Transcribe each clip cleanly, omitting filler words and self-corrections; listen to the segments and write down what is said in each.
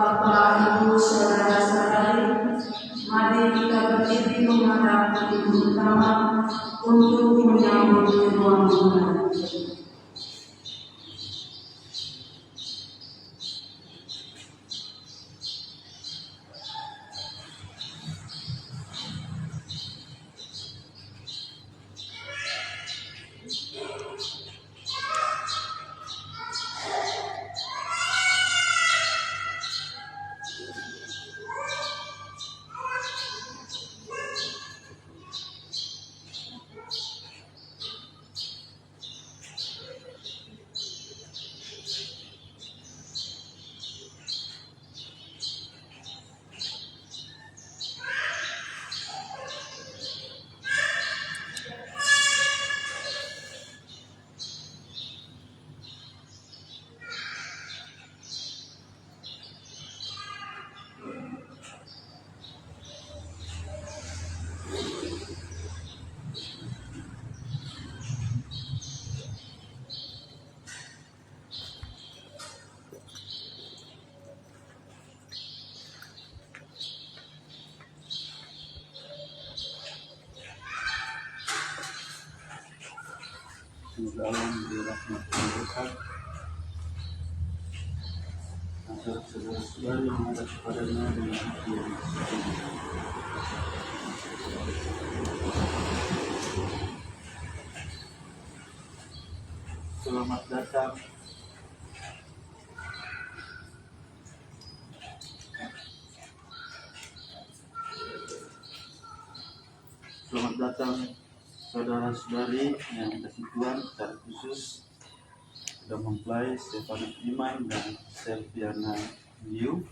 Bapak, Ibu, saudara-saudari, mari kita berdiri menghadap ibu utama untuk menyambut ruang Tuhan. Semoga Allah dirahmati Tuhan. Agar saudara-saudari menghadap kepadanya dengan hati yang sejujurnya. Selamat datang saudara-saudari yang dikasih Tuhan, secara khusus sudah mempelai Stefanus Iman dan Selviana Liu,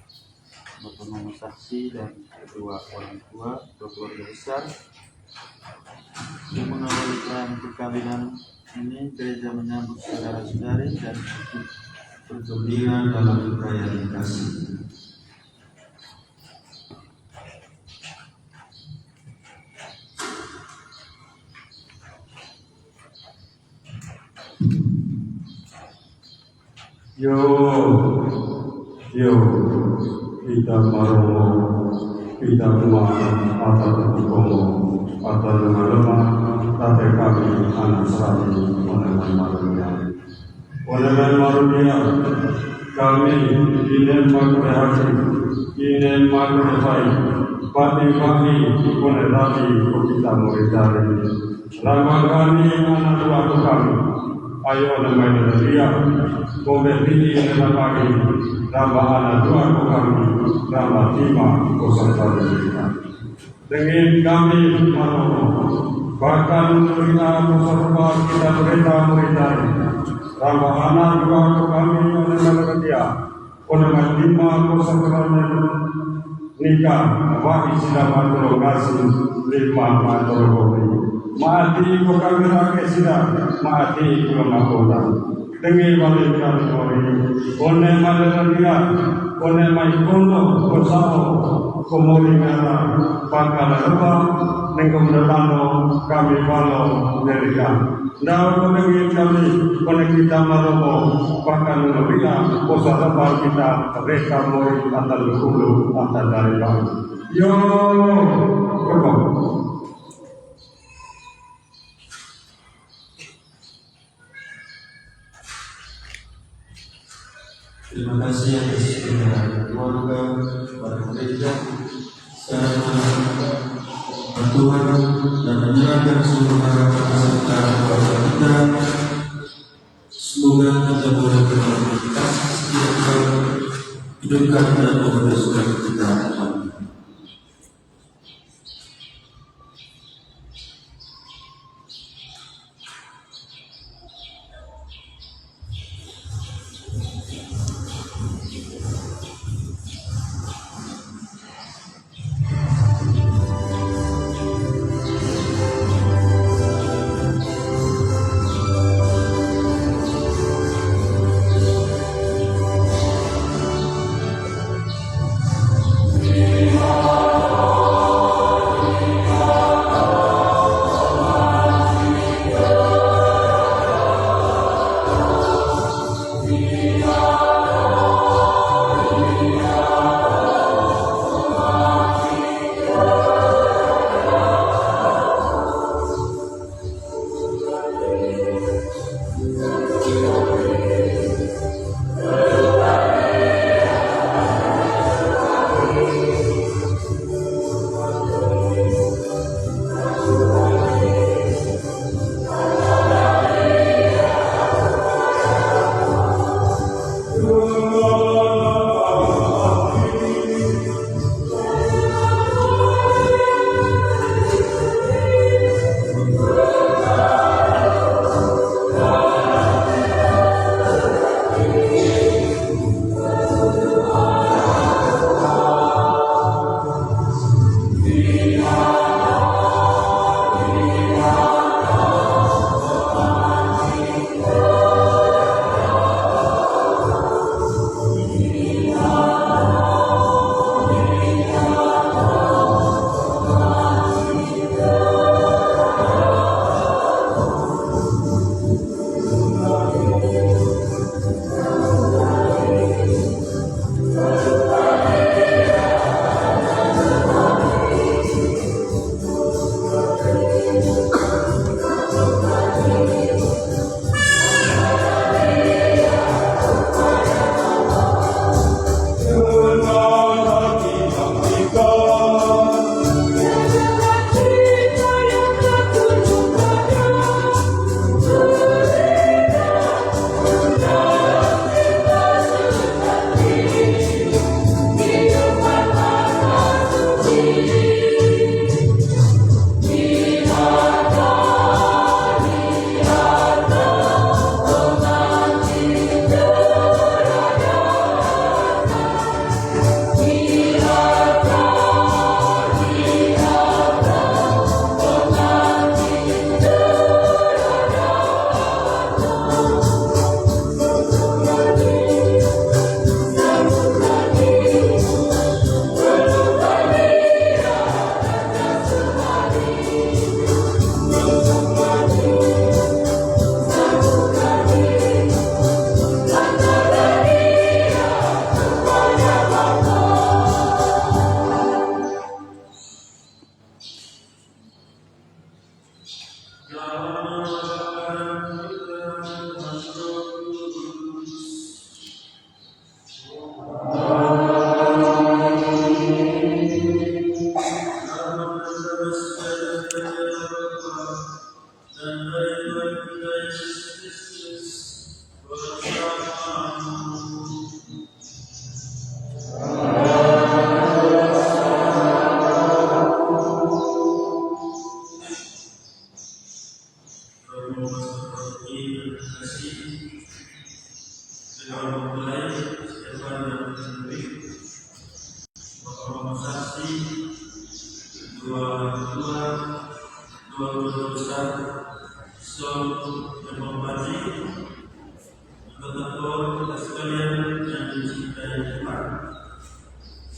Bapak Mama Saksi dan kedua orang tua atau keluarga besar yang mengawali perkawinan ini. Gereja menyambut saudara-saudari dan ikut bergembira dalam perayaan kasih. Yo, kita maromo, kita kumaha, atau tukomo, atau lemah, tapi kami anak serani, oneman marunia, kami inen makrehati, inen makrehai, pati kami, onerati, kita muridari, lama kami anak tua kami. Ayo namanya dia, boleh ini adalah pagi, nama anak dua kami, nama 501 dengan kami maromo, bahkan kita beserta kita berita nama anak dua kami adalah dia, nama 501 nikah, wahai sidaman terogasi 5 Mati ko kami rakyat sida, mati ko makoda. Dengi balik kami kori, one malaria, one mai kondo, kosao, komori ngara, pakala lepa, nengkom datano, kami balo derika. Nau ko dengi kami, one kita maromo, pakala lepa, kosa lepa kita, reka mori atal lukulu, atal dari bang. Yo, koko. Terima kasih atas keluarga, para gereja, secara bertuhan dan menyerahkan seluruh harapan serta kepada kita. Semoga kita boleh berkomunikasi setiap kali hidupkan dan memudahkan kita.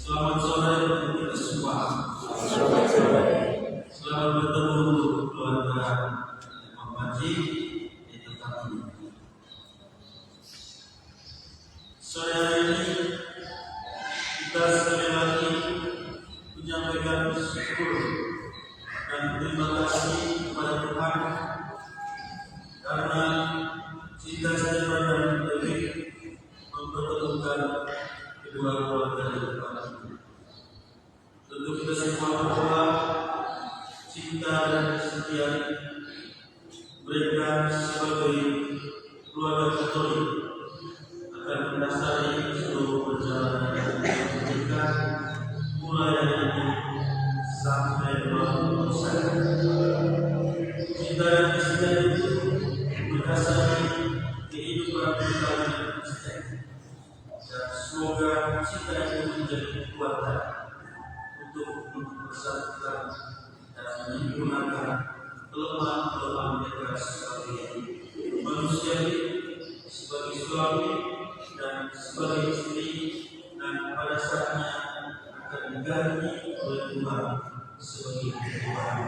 Selamat sore untuk kita semua. Selamat bertemu untuk keluarga Imam Haji di tempat ini. Sore hari ini kita sekali lagi menyampaikan syukur dan terima kasih kepada Tuhan karena cinta setia dan baik mempertemukan kedua keluarga di tempat ini. Tentu kita semua berdoa cinta dan kesetiaan mereka sebagai keluarga Katolik akan mendasari seluruh perjalanan mereka mulai dari ini sampai selesai. Cinta dan kesetiaan itu mendasari kehidupan kita yang Kristen, dan semoga cinta itu menjadi kekuatan untuk mempersatukan dan menyempurnakan kelemahan-kelemahan mereka sebagai manusia, sebagai suami dan sebagai istri, dan pada saatnya akan diganti oleh Tuhan sebagai Tuhan.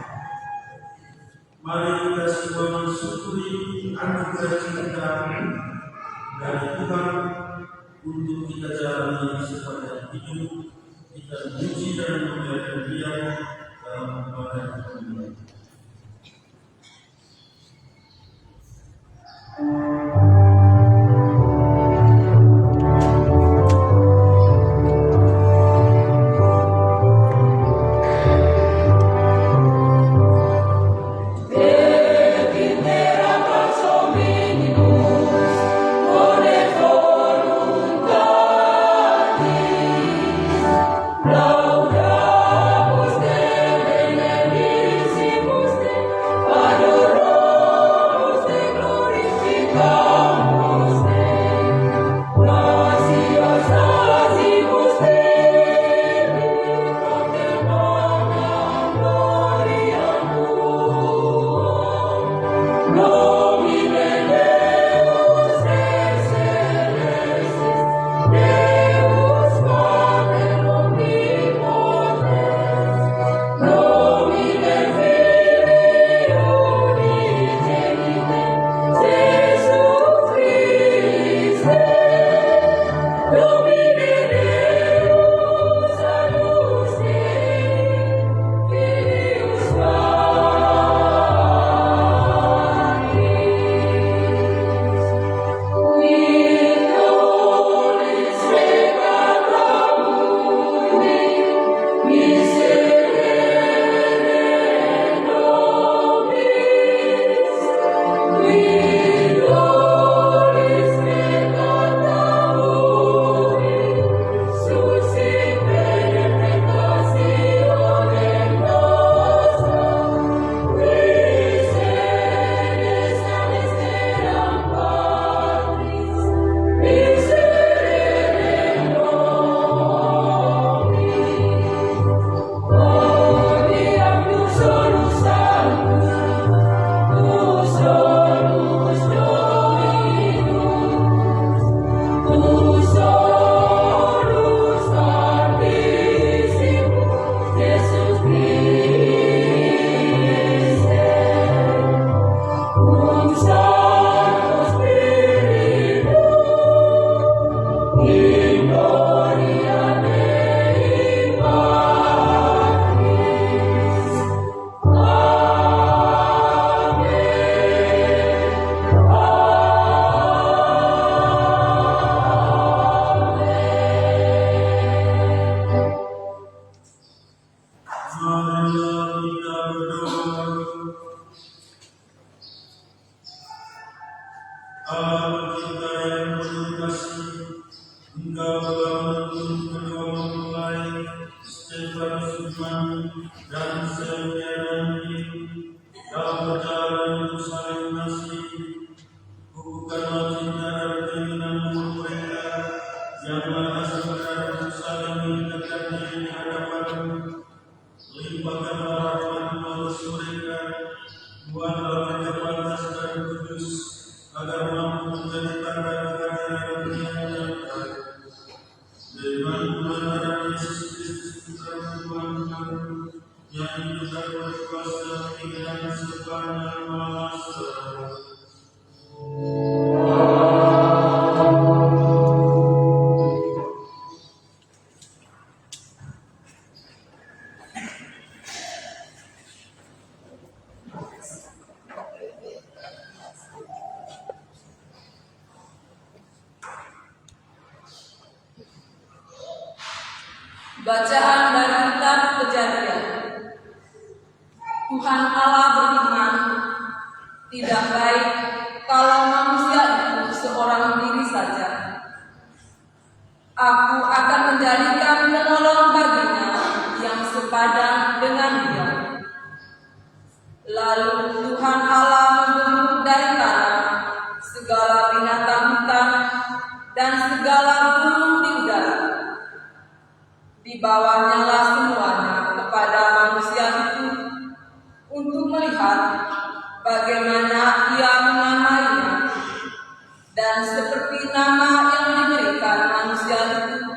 Mari kita semua mensyukuri anugerah cinta dari Tuhan untuk kita jalani sepanjang hidup. Kita memuji dan memuliakan Dia dalam ibadah ini. Laudamus Dei Benedictis Allah kita yang penuh kasih, Engkau telah menuntun kedua mempelai Stefanus Iman dan Selviana dalam perjalanan untuk saling mengasihi. Bukanlah cinta dan keinginan mereka yang mana sebenarnya untuk saling mendekatkan diri di hadapan-Mu. Limpahkanlah rahmat manusia mereka, buatlah mereka pantas dan kudus, agar mampu menjadi tanda kehadiran Yang nyata. Dengan kebenaran Yesus Kristus Putra Tuhan kami, yang hidup dan berkuasa dengan sepanjang masa. Bacaan dari kitab Kejadian. Tuhan Allah berfirman, tidak baik kalau manusia itu seorang diri saja. Aku akan menjadikan penolong baginya yang sepadan dengan dia. Lalu Tuhan Allah membentuk dari tanah segala binatang hutan dan segala burung di udara. Di bawahnya lah semuanya kepada manusia itu untuk melihat bagaimana ia menamainya, dan seperti nama yang diberikan manusia itu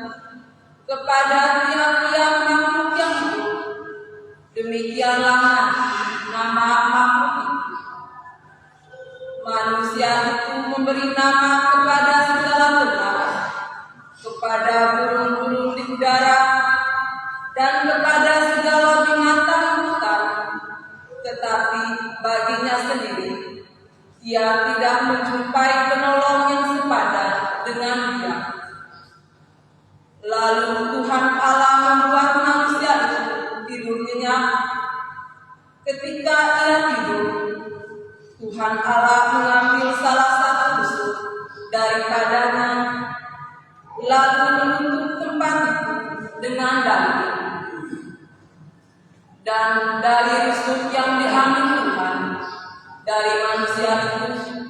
kepada tiap-tiap makhluk yang hidup, demikianlah nama makhluk itu. Manusia itu memberi nama kepada segala ternak, kepada burung-burung di udara, dan kepada segala binatang hutan, tetapi baginya sendiri ia tidak menjumpai penolong yang sepadan dengan dia. Lalu Tuhan Allah membuat manusia itu tidur nyenyak. Ketika ia tidur, Tuhan Allah mengambil salah satu rusuk daripadanya, lalu menutup tempat itu dengan daun. Dan dari rusuk yang diambil Tuhan dari manusia itu,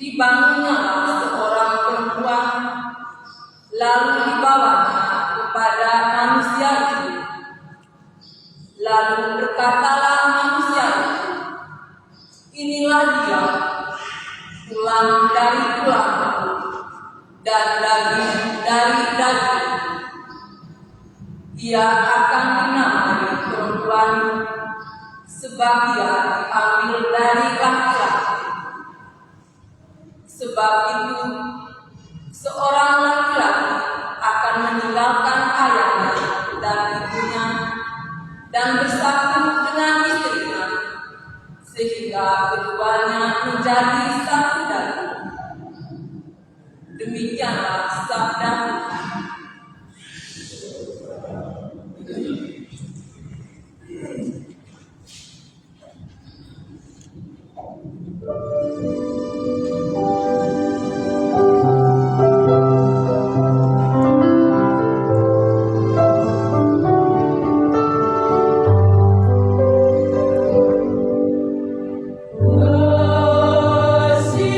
dibangunnya seorang perempuan, lalu dibawanya kepada manusia itu. Lalu berkatalah manusia itu, inilah dia, tulang dari tulangku dan daging dari daging. Ia akan dinamai perempuan, sebab ia diambil dari laki-laki. Sebab itu seorang laki-laki akan meninggalkan ayahnya dan ibunya dan bersatu dengan istrinya, sehingga keduanya menjadi satu daging. Demikianlah sabda. Kasih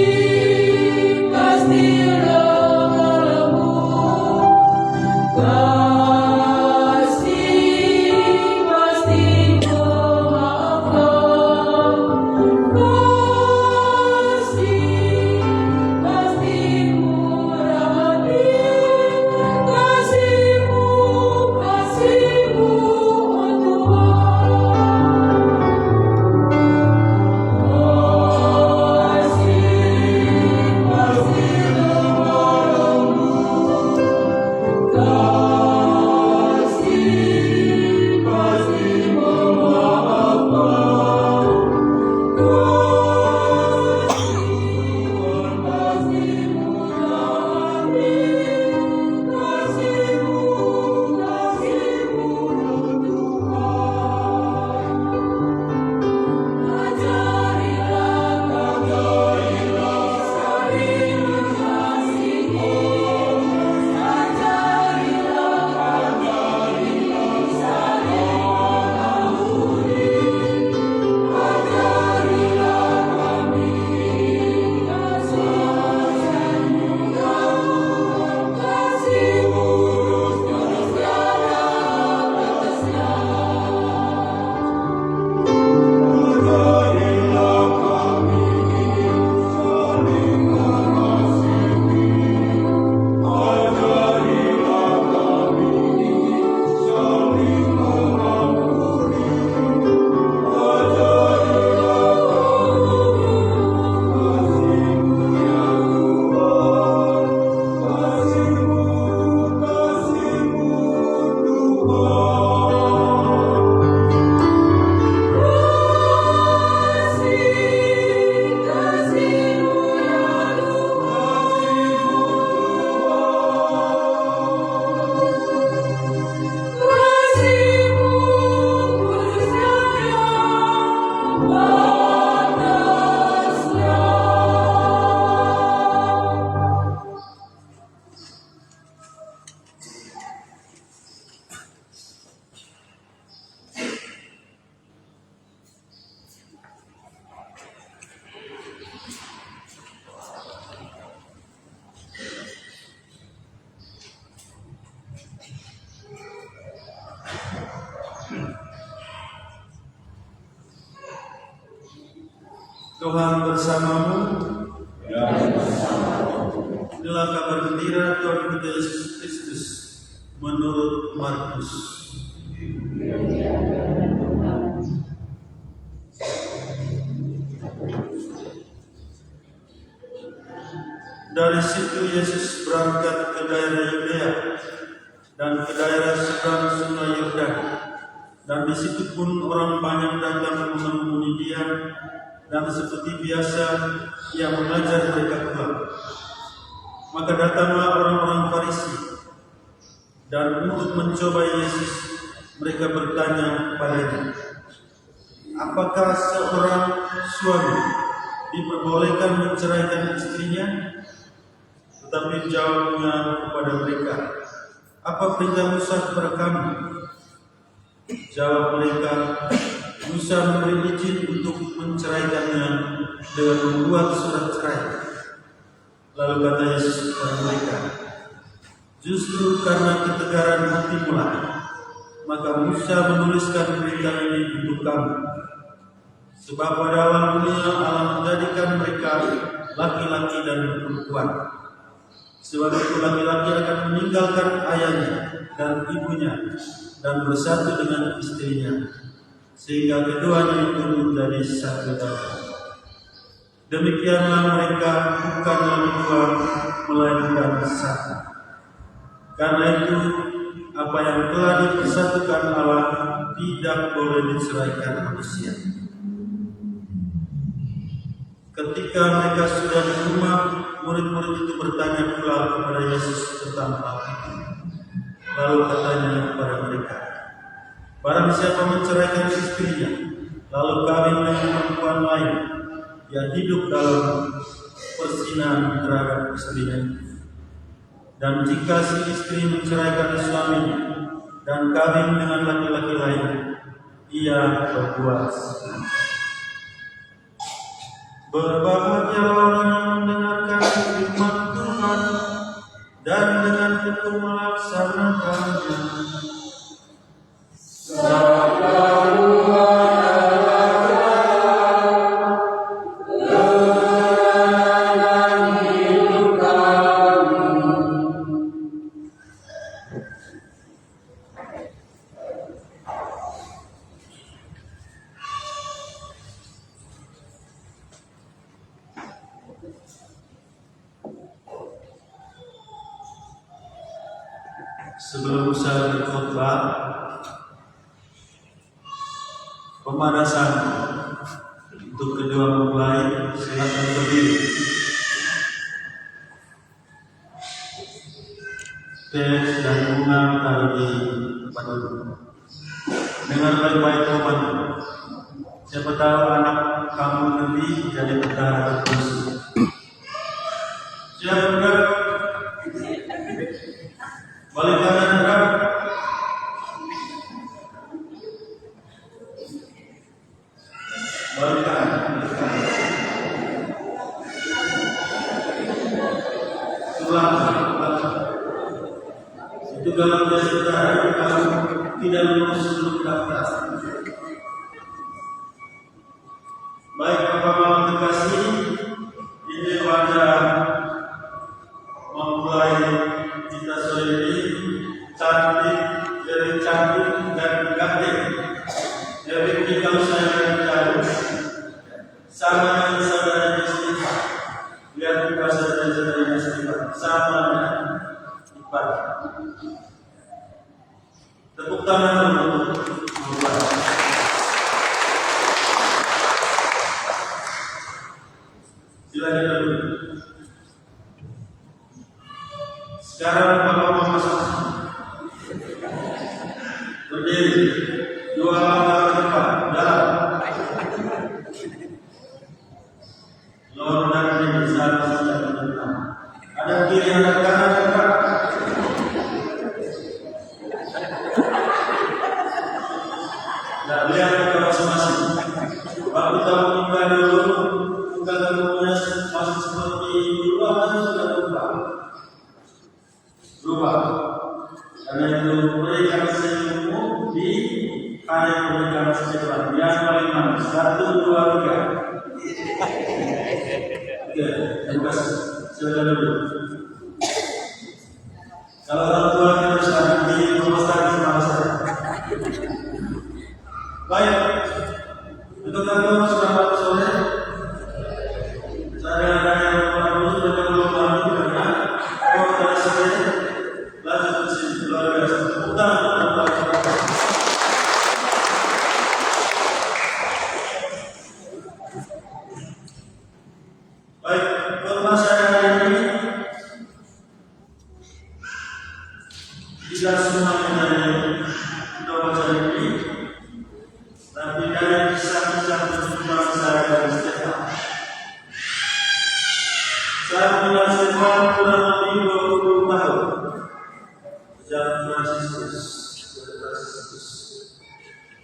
Tuhan bersamamu. Inilah kabar gembira Tuhan kita Yesus Kristus menurut Markus. Dari situ Yesus berangkat ke daerah Yudea dan ke daerah seberang Sungai Yordan, dan di situ pun orang banyak datang menemui Dia, dan seperti biasa Ia mengajar mereka pula. Maka datanglah orang-orang Farisi, dan untuk mencoba Yesus mereka bertanya kepadanya, apakah seorang suami diperbolehkan menceraikan istrinya? Tetapi jawabnya kepada mereka, apa perintah Musa kepada kami? Jawab mereka, Musa memberi izin untuk menceraikannya dengan membuat surat cerai. Lalu kata Yesus kepada mereka, justru karena ketegaran hatimulah, maka Musa menuliskan perintah ini untuk kamu. Sebab pada awal dunia Allah menjadikan mereka laki-laki dan perempuan. Sebab itu laki-laki akan meninggalkan ayahnya dan ibunya dan bersatu dengan istrinya, sehingga keduanya itu menjadi satu darah. Demikianlah mereka bukanlah dua, melainkan satu. Karena itu apa yang telah dipersatukan Allah tidak boleh diceraikan manusia. Ketika mereka sudah di rumah, murid-murid itu bertanya pula kepada Yesus tentang hal itu. Lalu katanya kepada mereka, barang siapa menceraikan istrinya, lalu kawin dengan perempuan lain, ia hidup dalam perzinahan terhadap istrinya. Dan jika si istri menceraikan suaminya dan kawin dengan laki-laki lain, ia berbuat zina. Berbahagialah orang yang mendengarkan firman Tuhan dan dengan tekun melaksanakannya. Sebelum saya berkhotbah, pemanasan untuk kedua mempelai, silakan berdiri. Teh dan bunga taruh di tempat duduk. Dengar baik-baik teman. Siapa tahu anak kamu nanti jadi tentara terus. Siapa enggak? Balik kanan gerak. Balik kanan. Sebelah. Itu kalau dia saudara, kalau tidak lulus sebelum daftar. Baik Bapak Mama terkasih, ini wajah mempelai kita sore ini cantik, jadi cantik dan ganteng. Jadi kalau saya jauh sama dengan saudara Istighfar, lihat juga saudara Istighfar sama dengan Iqbal. Tepuk tangan untuk Iqbal. Silakan dulu. Sekarang Bapak Mama saksi. Berdiri, dua langkah ke depan, dalam. Lor dan ini satu satu depan. Ada kiri, ada kanan, ada belakang. Nah, lihat ke masing-masing. Waktu tahu tinggal dulu, tinggal dulunya masih seperti dulu, sudah berubah. Karena itu berikan senyummu di hari pernikahan sejalan yang paling manis. 1, 2, 3. Oke, terima kasih. Silakan dulu. Kalau orang tua kita sudah di pemasaran sama saya. Baik, untuk teman-teman sudah masuk sore. Saya yang sudah belum mandi karena kalau dari sore lanjut ke sini luar biasa. Baik, permasalahan hari ini tidak semuanya dari baca ini, tapi dari kisah-kisah perjumpaan saya dan Stefan. Saya mengenal Stefan kurang lebih 20 tahun sejak Fransiskus.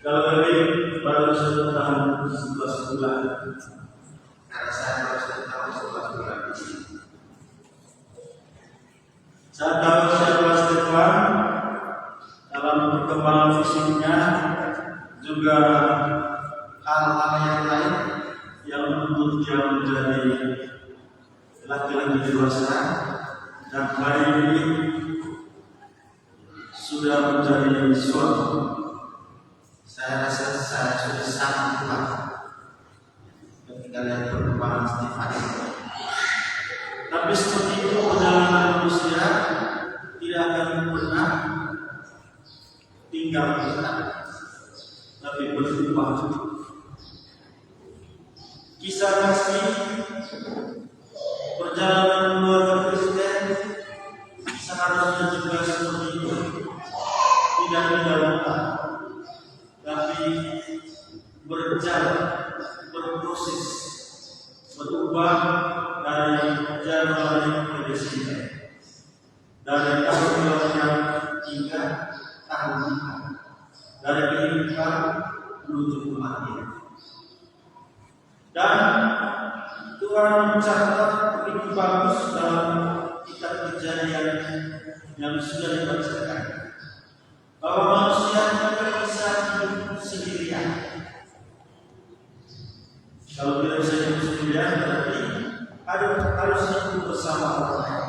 Kalau lebih baru 1 tahun 11 bulan. Karena saya baru 1 tahun 11 bulan di sini. Saya tahu siapa Stefan dalam perkembangan fisiknya, juga hal-hal yang lain yang membuat dia menjadi laki-laki dewasa, dan hari ini sudah menjadi suami. Saya rasa saya sudah sangat kuat ketika lihat perkembangan Stefan. Tapi seperti itu perjalanan manusia tidak akan pernah tinggal tetap, tapi berubah. Kisah kasih perjalanan keluarga Kristen seharusnya juga seperti itu, tidak dilakukan, tapi berjalan, berproses, berubah dari Januari ke Desember, dari tahun yang hingga tahun ini, dari kehidupan menuju kematian. Dan Tuhan mencatat begitu bagus dalam kitab Kejadian yang sudah dibacakan, bahwa manusia tidak bisa hidup sendirian. Kalau tidak bisa hidup sendirian, berarti harus hidup bersama orang lain.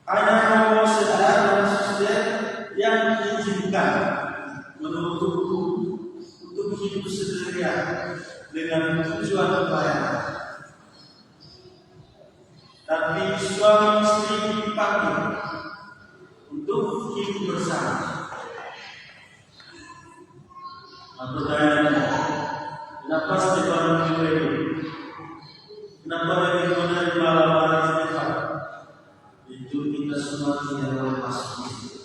Hanya Allah saudara dan saudara yang diizinkan menurut hukum untuk hidup sendirian dengan tujuan pelayanan. Tapi suami istri dipanggil untuk hidup bersama. Pertanyaannya, kenapa Stefan memilih itu? Kenapa lebih menerima lamaran Stefan? Itu kita semua tidak boleh masuk di situ.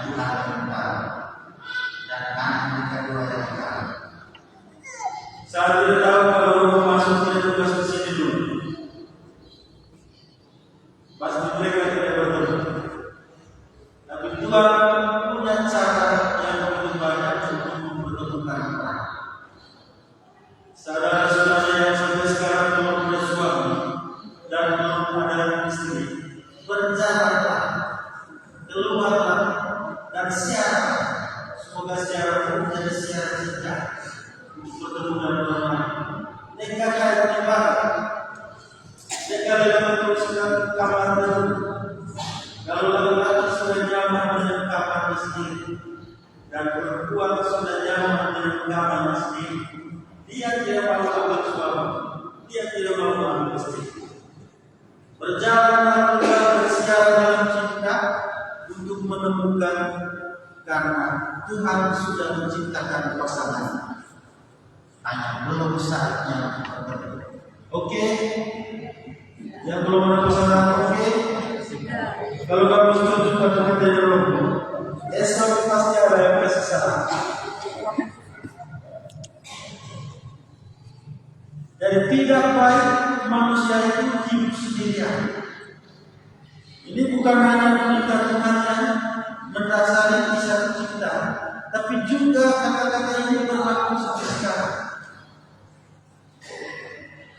Tuhan tentang dan anak mereka dua yang tahu. Saya tidak tahu kalau masuk dia tugas di sini dulu. Pasti mereka tidak bertemu. Tapi Tuhan punya cara yang lebih banyak untuk mempertemukan orang. Saudara-saudara yang sampai sekarang belum punya suami dan belum ada istri, berjalanlah, keluarlah, dan siapa, semoga siapa menjadi siapa cinta untuk bertemu dengan orang lain. Mereka kaya ibadah, mereka dalam teruskan kamar baru. Kalau laki-laki sudah nyaman dengan kamarnya sendiri, dan perempuan sudah nyaman dengan kamarnya sendiri, dia tidak mau ambil suami, dia tidak mau ambil istri. Berjalanlah kita bersiar dalam cinta untuk menemukan, karena Tuhan sudah menciptakan pasangan. Hanya belum saatnya bertemu. Oke? Yang belum ada pasangan, oke? Kalau kamu setuju pada hati dulu, esok pasti ada yang kesesatan. Jadi tidak baik manusia itu hidup sendirian. Ini bukan hanya perintah Tuhan yang mendasari kisah cinta, tapi juga kata-kata ini berlaku sampai sekarang.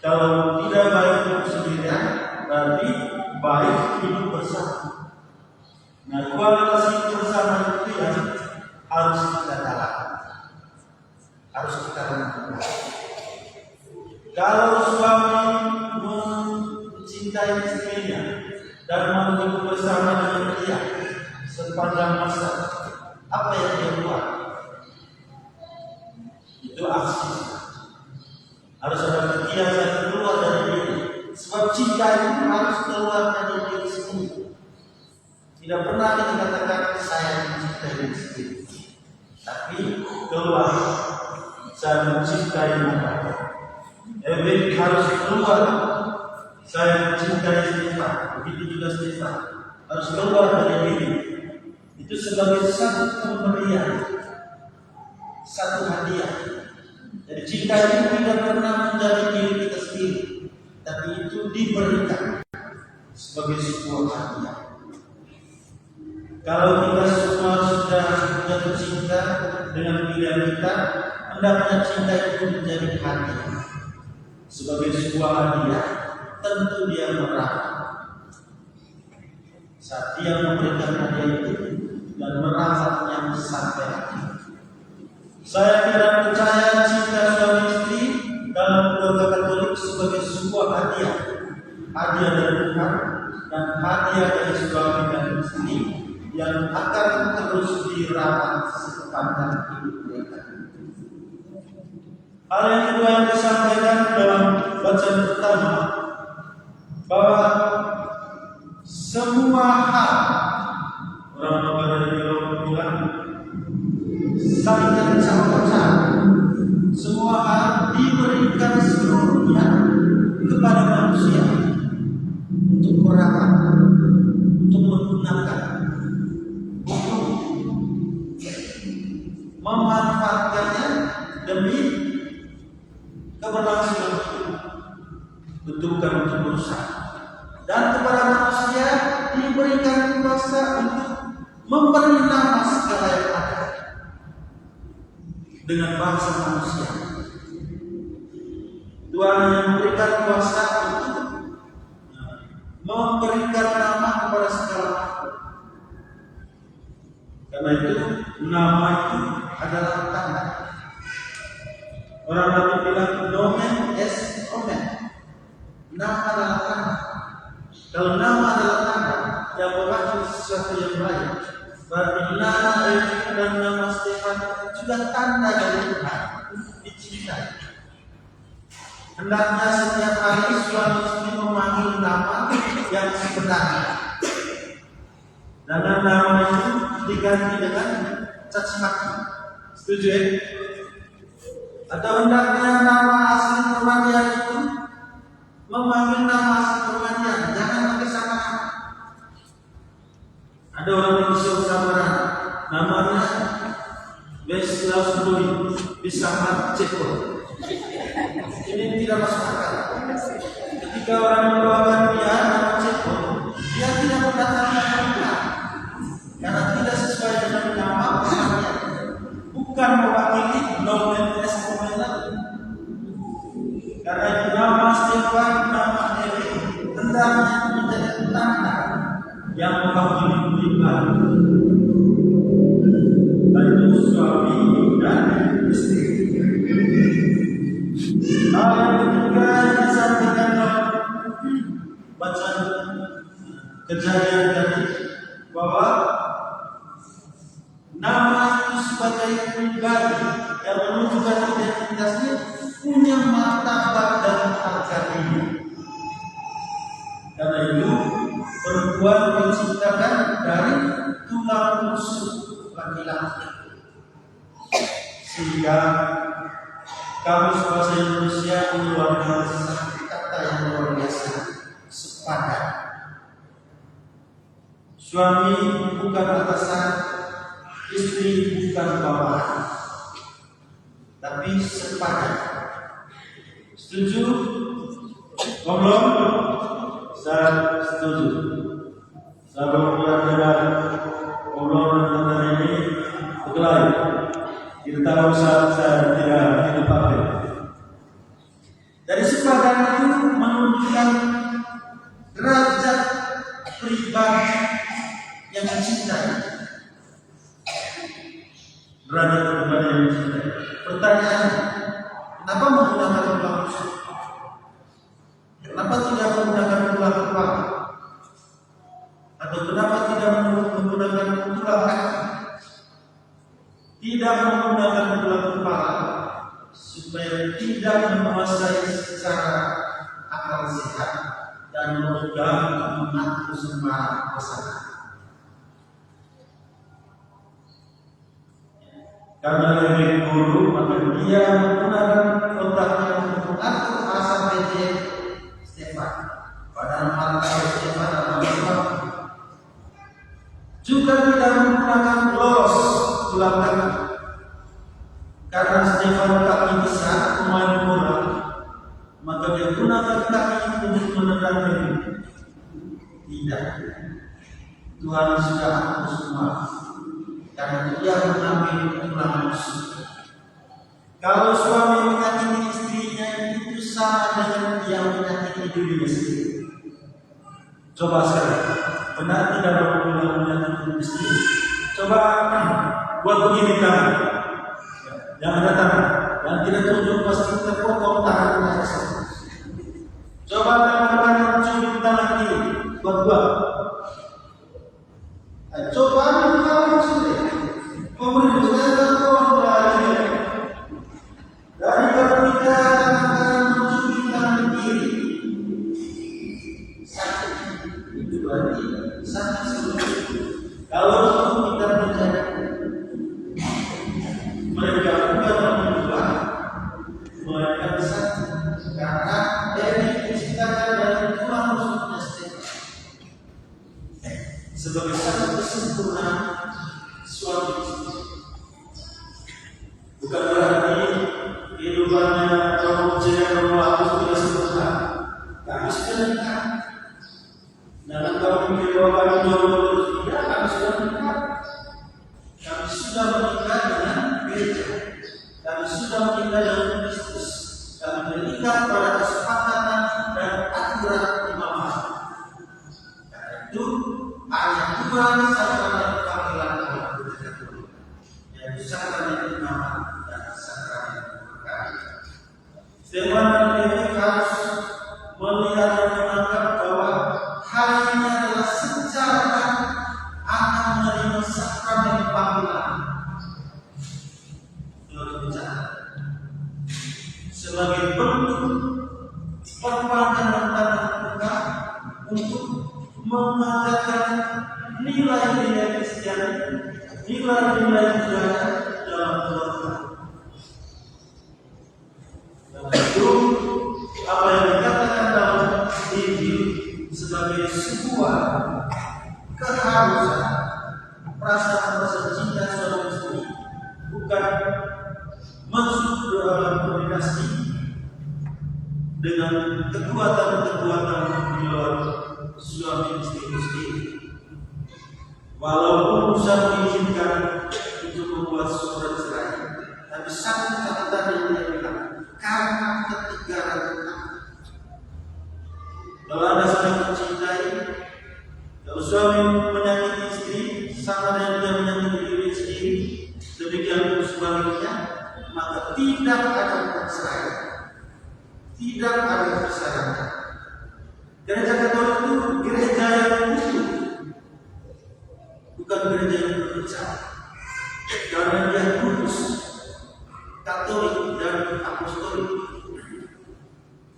Kalau tidak baik hidup sendirian, berarti baik hidup bersama. Nah, kualitas hidup bersama itu yang harus kita dalam, harus kita renungkan. Kalau suami mencintai istrinya dan mau hidup bersama dengan dia sepanjang masa, apa yang dia buat? Itu aksi. Harus ada kegiatan keluar dari diri. Sebab cinta itu harus keluar dari diri sendiri. Tidak pernah kita katakan saya mencintai diri sendiri, tapi keluar saya mencintai Anda. Efek harus keluar. Saya mencintai Stefan, begitu juga Stefan harus keluar dari diri. Itu sebagai satu pemberian, satu hadiah. Jadi cinta itu tidak pernah menjadi diri kita sendiri, tapi itu diberikan sebagai sebuah hadiah. Kalau kita semua sudah jatuh cinta dengan pilihan kita, hendaknya cinta itu menjadi hadiah. Sebagai sebuah hadiah, tentu dia merawat. Saat dia memberikan hadiah itu dan merawatnya sampai akhir. Saya tidak percaya cinta suami istri dalam keluarga Katolik sebagai sebuah hadiah, hadiah dari Tuhan dan hadiah dari suami dan istri yang akan terus dirawat sepanjang hidup mereka. Hal yang kedua yang disampaikan dalam bacaan pertama, bahwa semua hal, orang dari bilang saling sama-sama, semua hal diberikan seluruhnya kepada manusia untuk merawat, untuk menggunakan, untuk memanfaatkannya demi keberlangsungan hidup, bukan untuk merusak. Dan kepada manusia diberikan kuasa untuk memberi nama segala yang ada dengan bahasa manusia. Tuhan yang memberikan kuasa untuk memberikan nama kepada segala makhluk. Karena itu nama itu adalah tanda. Orang Latin bilang nomen est omen. Nama adalah tanda. Kalau nama adalah tanda yang mewakili sesuatu yang baik, berarti nama Erika dan nama Stefan juga tanda dari Tuhan dicintai. Hendaknya setiap hari suami istri memanggil nama yang sebenarnya. Dan nama itu diganti dengan caci maki. Setuju ya? Atau hendaknya nama asli permandian itu memanggil nama asli permandian, jangan pakai samaran. Ada orang yang disuruh samaran, namanya Beslaus Doi, bisa Ceko. Ini tidak masuk akal. Ketika orang membawakan dia nama Ceko, dia tidak mendatangkan Tuhan, karena tidak sesuai dengan nama permandian. Bukan mewakili nomen est omen. Karena itu nama Stefan, nama Erik hendaknya menjadi tanda yang mewakili pribadi, baik suami dan istri. Hal yang ketiga yang disampaikan dalam bacaan kejadian tadi, bahwa nama itu sebagai pribadi yang menunjukkan identitasnya punya martabat dan harga diri. Karena itu perempuan diciptakan dari tulang rusuk laki-laki, sehingga kamus bahasa Indonesia mengeluarkan kata yang luar biasa, sepadan. Suami bukan atasan, istri bukan bawahan, tapi sepadan. Setuju? Belum? Saya setuju. Saya berpikir obrolan tentang ini berkelahi. Kita tahu saya tidak dipakai. Dari sepadan itu menunjukkan derajat pribadi yang mencintai. Derajat pribadi yang mencintai. Pertanyaan, kenapa menggunakan tulang rusuk? secara akal sehat dan juga mengatur semua pasangan. Karena lebih guru, maka dia menggunakan otaknya untuk mengatur rasa PT Stefan. Padahal mata Stefan adalah juga tidak menggunakan lolos tulang kaki. Karena Stefan kaki besar pemain bola, maka dia gunakan kaki untuk menendang diri. Tidak. Tuhan sudah hapus semua. Karena dia mengambil tulang musuh. Kalau suami menyakiti istrinya, itu sama dengan dia menyakiti dirinya sendiri. Coba sekarang, benar tidak Bapak menyakiti istri? Coba buat begini tangan, yang ada tangan, yang tidak tunjuk pasti terpotong tangannya. Coba tangan kanan cubit tangan kiri, buat. Coba kamu sendiri. Pemerintah dari kita akan mencuri tangan kiri. Sakit itu berarti sakit seluruh. Kalau kita menjadi mereka bukan menyembah, mereka sakit karena dari diciptakan dari tulang rusuknya sendiri. Sebagai satu kesempurnaan suami istri. Bukan berarti kehidupannya kaum jaya kaum aku tidak sempurna. Kami sudah nikah. Dalam kaum kehidupan jodoh tidak, kami sudah nikah. Kami sudah menikah dengan gereja. Kami sudah menikah dengan Kristus. Kami menikah pada kesepakatan dan aturan imamat. Karena itu ayat Tuhan sakramen panggilan Allah yang sakramen imamat dan sakramen pernikahan. Stefan dan Levi harus melihat dan menangkap bahwa hal ini adalah secara akan menerima sakramen panggilan. Sebagai bentuk perpanjangan dan tanda buka untuk mengajarkan nilai-nilai Kristiani, nilai-nilai budaya dalam keluarga. Dan itu apa yang dikatakan dalam Injil sebagai sebuah keharusan perasaan cinta suami istri, bukan masuk dalam komunikasi dengan kekuatan-kekuatan di luar suami istri sendiri. Walaupun Musa mengizinkan untuk membuat surat cerai, tapi satu catatan yang dia bilang, karena ketiga ragam. Kalau Anda sedang mencintai, kalau suami menyakiti istri, sama dengan dia menyakiti diri sendiri, demikian pun sebaliknya, maka tidak ada perceraian, tidak ada perceraian. Gereja Katolik itu gereja yang utuh, bukan gereja yang berpecah. Karena dia kudus, Katolik dan Apostolik.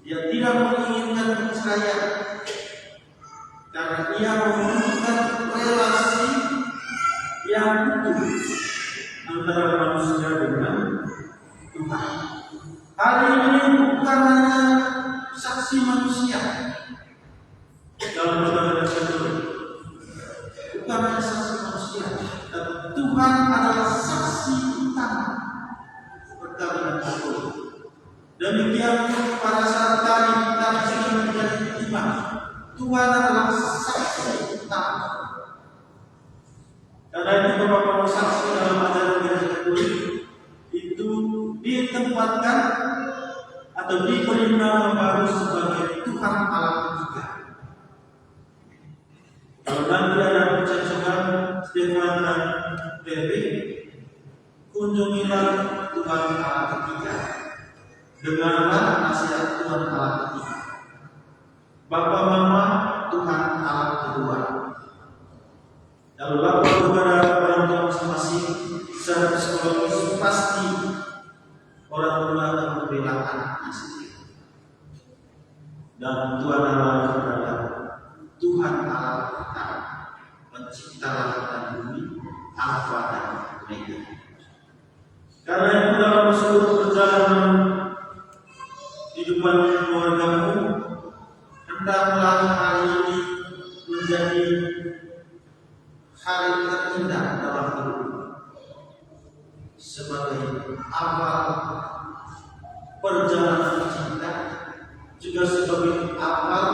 Dia tidak menginginkan perceraian, karena dia membutuhkan relasi yang utuh antara manusia dengan Tuhan. Hari ini bukan hanya saksi manusia dalam perjalanan Katolik, bukan hanya saksi manusia, tapi Tuhan adalah saksi utama perkawinan Katolik. Demikian pada saat tadi kita sudah menjadi iman, Tuhan adalah saksi utama. Karena itu beberapa saksi dalam ajaran gereja Katolik itu ditempatkan atau diberi nama baru sebagai Tuhan Allah ketiga. Kalau nanti ada percakapan Stefan dan Levi, kunjungilah Tuhan Allah ketiga. Dengarlah nasihat Tuhan Allah ketiga. Bapa Mama Tuhan Allah kedua. Kalau Bapak kepada orang tua masing-masing secara psikologis pasti orang tua akan membela anaknya sendiri. dan Tuhan Allah adalah Tuhan Allah kita, pencipta langit dan bumi, Alfa dan Omega. Karena itu dalam seluruh perjalanan kehidupan keluargamu, hendaklah hari ini menjadi hari terindah dalam hidupmu, sebagai awal perjalanan cinta, juga sebagai awal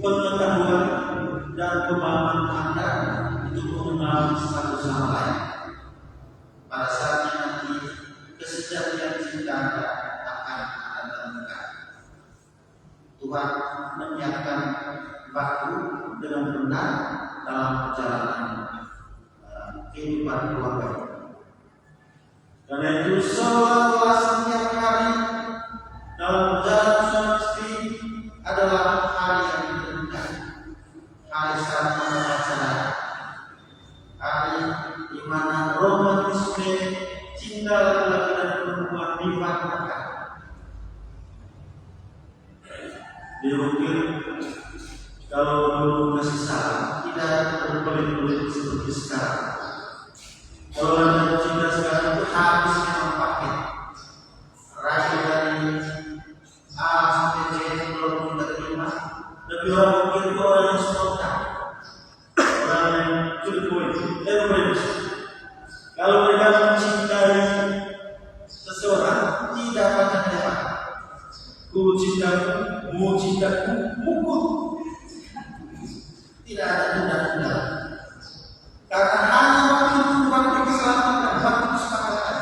pengetahuan dan pemahaman Anda untuk mengenal satu sama lain. Pada saatnya nanti kesejatian cinta Anda akan Anda temukan. Tuhan menyiapkan waktu dengan benar dalam perjalanan kehidupan keluarga. Karena itu seolah-olah setiap hari dalam perjalanan suami istri adalah hari yang ditentukan, hari saat pacaran, hari di mana romantisme cinta laki-laki dan perempuan diwarnakan. Diukir kalau dulu kasih sayang tidak berbelit-belit seperti sekarang. Kalau ada cinta sekarang itu habis memang paket. Rakyat dari A sampai Z belum diterima, tapi orang mungkin itu orang yang spontan, orang yang to the point, kalau mereka mencintai seseorang tidak panjang-panjang. Ku cintaku, mu cintaku, mukul. Tidak ada tunda-tunda. Karena hanya waktu itu waktu keselamatan, waktu kesepakatan.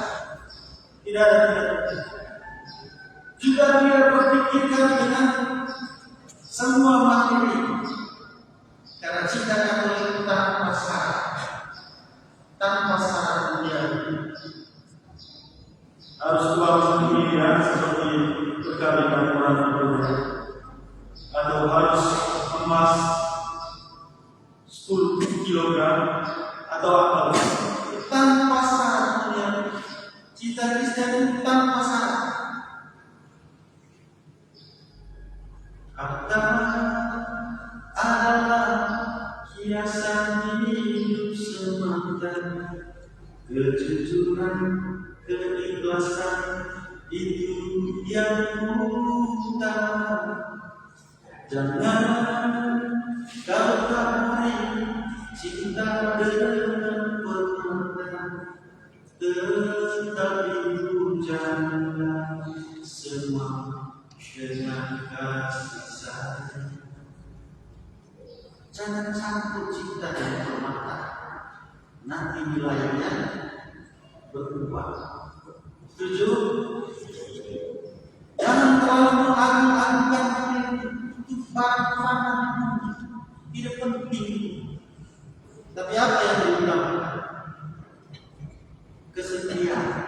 Tidak ada tunda-tunda. Juga tidak berpikirkan dengan semua materi. Karena cinta kamu itu tanpa syarat, tanpa syarat dunia. Harus uang sendiri ya, seperti berkali-kali orang berbeda, atau harus emas 10 kilogram atau apa, tanpa syarat dunia. Cinta Kristen itu tanpa syarat. Harta adalah hiasan hidup semata, kejujuran, keikhlasan itu yang utama. Jangan kau kaburi cinta dengan permata, tetapi hujanlah semua dengan kasih sayang. Jangan campur cinta dengan permata, nanti wilayahnya berubah. Setuju? Jangan terlalu mengagung-agungkan itu barang-barang tidak penting. Tapi apa yang diutamakan? Kesetiaan,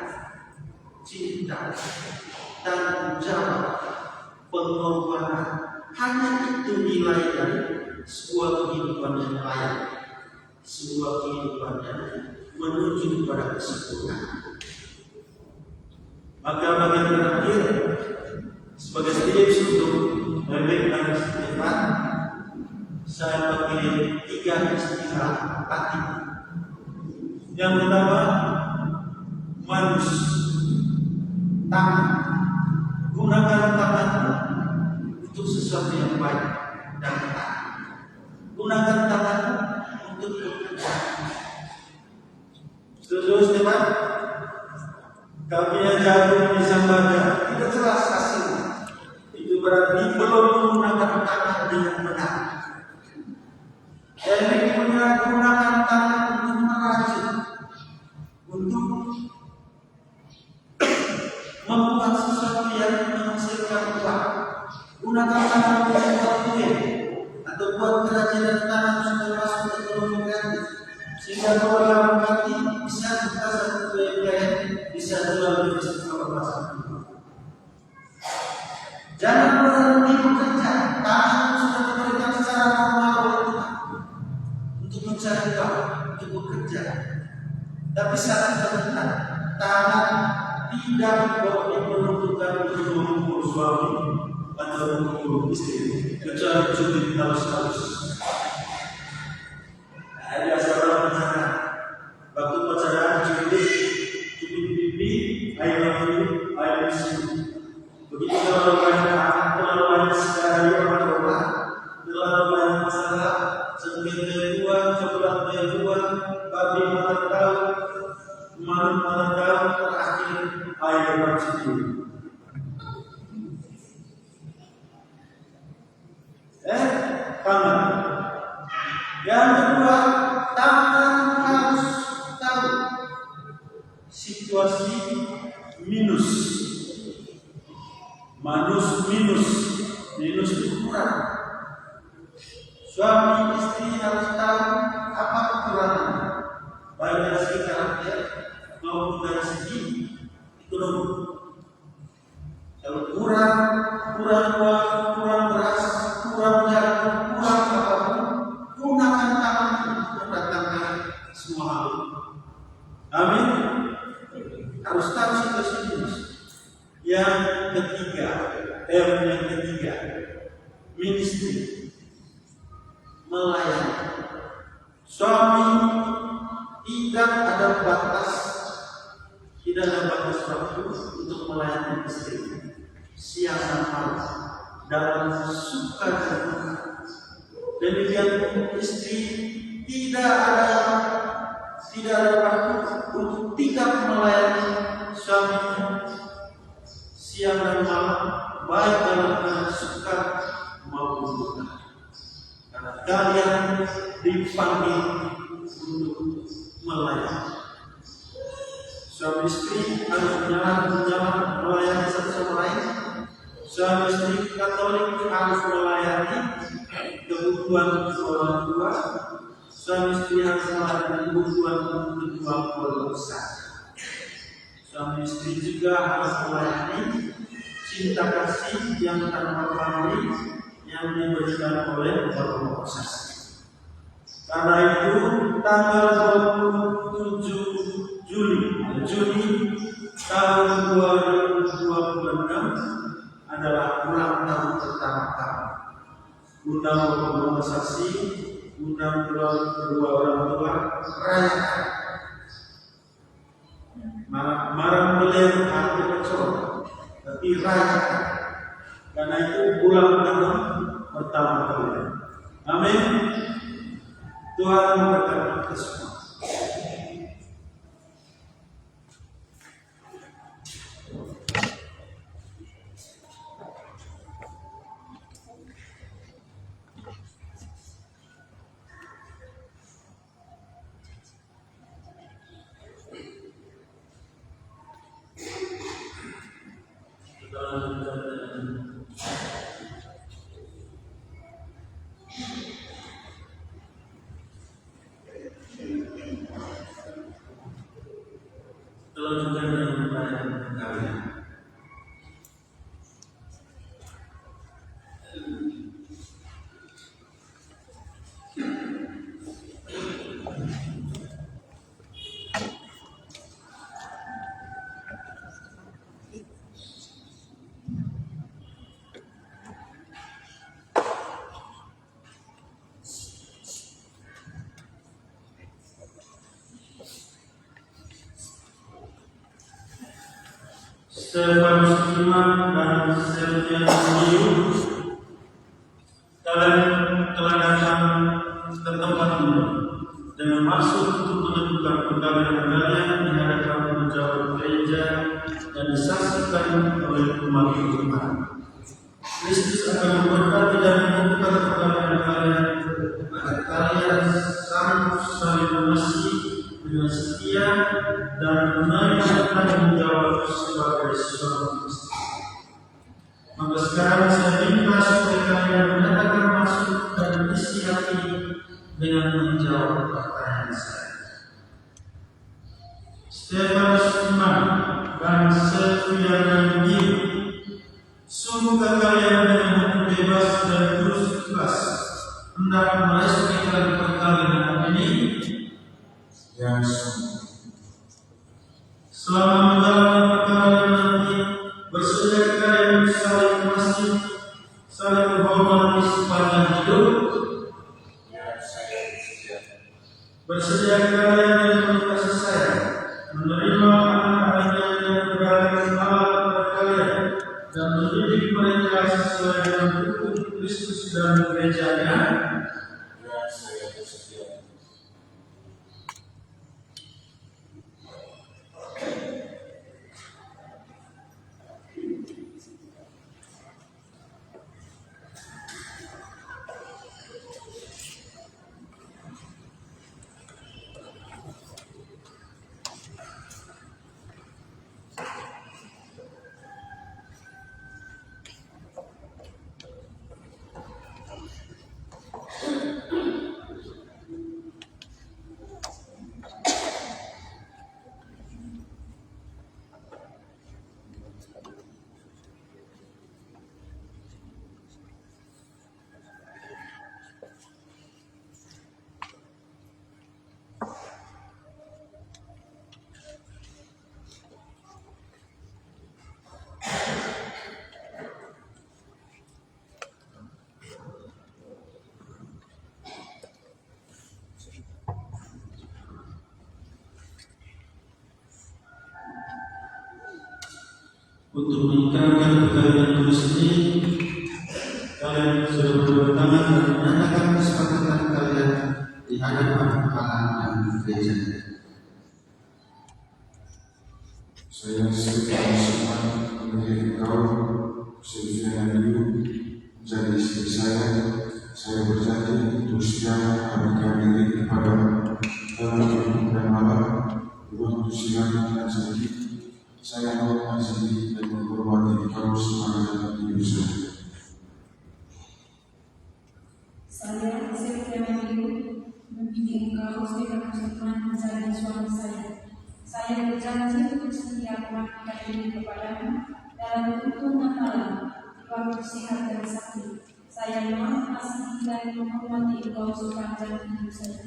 cinta, tanggung jawab, pengorbanan. Hanya itu nilai dari sebuah kehidupan yang layak, sebuah kehidupan yang menuju kepada kesempurnaan. Maka bagian terakhir sebagai tips untuk memberikan istighfar, saya pakai 3 istilah hati. Yang pertama, manus, tangan. Gunakan tanganmu untuk sesuatu yang baik dan benar. Gunakan tanganmu untuk bekerja. Setuju, teman? Kakinya jatuh di sambaga, tidak jelas hasilnya. Itu berarti belum menggunakan tangan dengan benar. Jadi menggunakan tangan untuk merajut, untuk membuat sesuatu yang menghasilkan uang. Gunakan tangan untuk membuat duit atau buat kerajinan tangan sudah masuk ekonomi kreatif, sehingga kalau mati bisa buka satu UMKM, bisa jual di sebuah pasar. Jangan berhenti bekerja. Tangan sudah diberikan secara normal oleh Tuhan untuk mencari uang, untuk bekerja. Tapi saat terbentak, tangan tidak boleh menentukan untuk mengukur suami, atau memukul istri, kecuali cubit halus-halus. Ada seorang pacaran, waktu pacaran cubit pipi, I love you, I miss you. Begitu terlalu banyak sekali orang, terlalu banyak masalah, sengketa dua, cokelat dua, babi malah tahu, malu malah tahu, terakhir air bercuci. Tangan. Yang kedua, tangan harus tahu situasi minus. Minus itu kurang. Suami istri harus tahu apa kekurangan, baik dari segi karakter maupun dari segi ekonomi. Kalau kurang uang, kurang beras, kurang jagung, kurang apapun, gunakan tangan untuk mendatangkan semua hal. Amin. Harus tahu situasi minus. Yang ketiga, ministry, melayani. Suami tidak ada batas waktu untuk melayani istri, siang dan malam, dalam suka dan duka. Demikian istri tidak ada waktu untuk tidak melayani suaminya siang dan malam, baik dalam suka maupun duka. Karena kalian dipanggil untuk melayani. Suami istri harus menjalankan melayani satu sama lain. Suami istri Katolik harus melayani kebutuhan orang tua. Suami istri harus melayani kebutuhan kedua keluarga besar. Suami istri juga harus melayani cinta kasih yang tanpa pamrih yang diberikan oleh Bapak Proses. Karena itu tanggal 27 Juni tahun 2026 adalah ulang tahun pertama kami. Undang organisasi, undang kedua orang tua, rayakan. Marang beler hati kecil, tapi rayakan. Karena itu ulang tahun pertama kali. Amin. Tuhan memberkati kita semua. Stefanus Iman dan Sertian Liu, kalian telah datang ke tempat ini dengan maksud untuk menentukan perkawinan kalian di hadapan pejabat gereja dan disaksikan oleh umat Tuhan. Kristus akan memberkati dan menentukan perkawinan kalian agar kalian sanggup saling mengasihi dengan setia dan menaikkan tanggung jawab sebagai suami istri. Maka sekarang saya minta supaya kalian menyatakan maksud dan isi hati dengan menjawab pertanyaan saya. Stefanus Iman dan Sertian Liu, sungguhkah kalian dengan hati bebas dan tulus ikhlas hendak meresmikan perkawinan ini? Yang selama menjalani perkawinan nanti bersedia kalian saling mengasihi saling menghormati sepanjang hidup, bersedia kalian yang penuh kasih sayang, menerima anak-anaknya yang beragam Allah kepada kalian, dan mendidik mereka sesuai dengan hukum Kristus dan gerejanya. Untuk meningkatkan kekayaan Kristus ini, kalian sudah berdua tangan dan menyatakan kesepakatan kalian di hadapan Allah dan gereja. Saya Stefan Suman menjadi engkau, Sylvia Liu, menjadi istri saya. Saya berjanji untuk setia memberikan diri kepada dalam kehidupan Allah, untuk siang dan sakit. Saya mau mengasihi dan menghormati engkau sepanjang hidup saya. Saya Sylvia Liu membimbing engkau Stefan Suman menjadi suami saya. Saya berjanji untuk setia mengabdikan diri kepadamu dalam tuntunan Allah di waktu sehat dan sakit. Saya mau mengasihi dan menghormati engkau sepanjang hidup saya.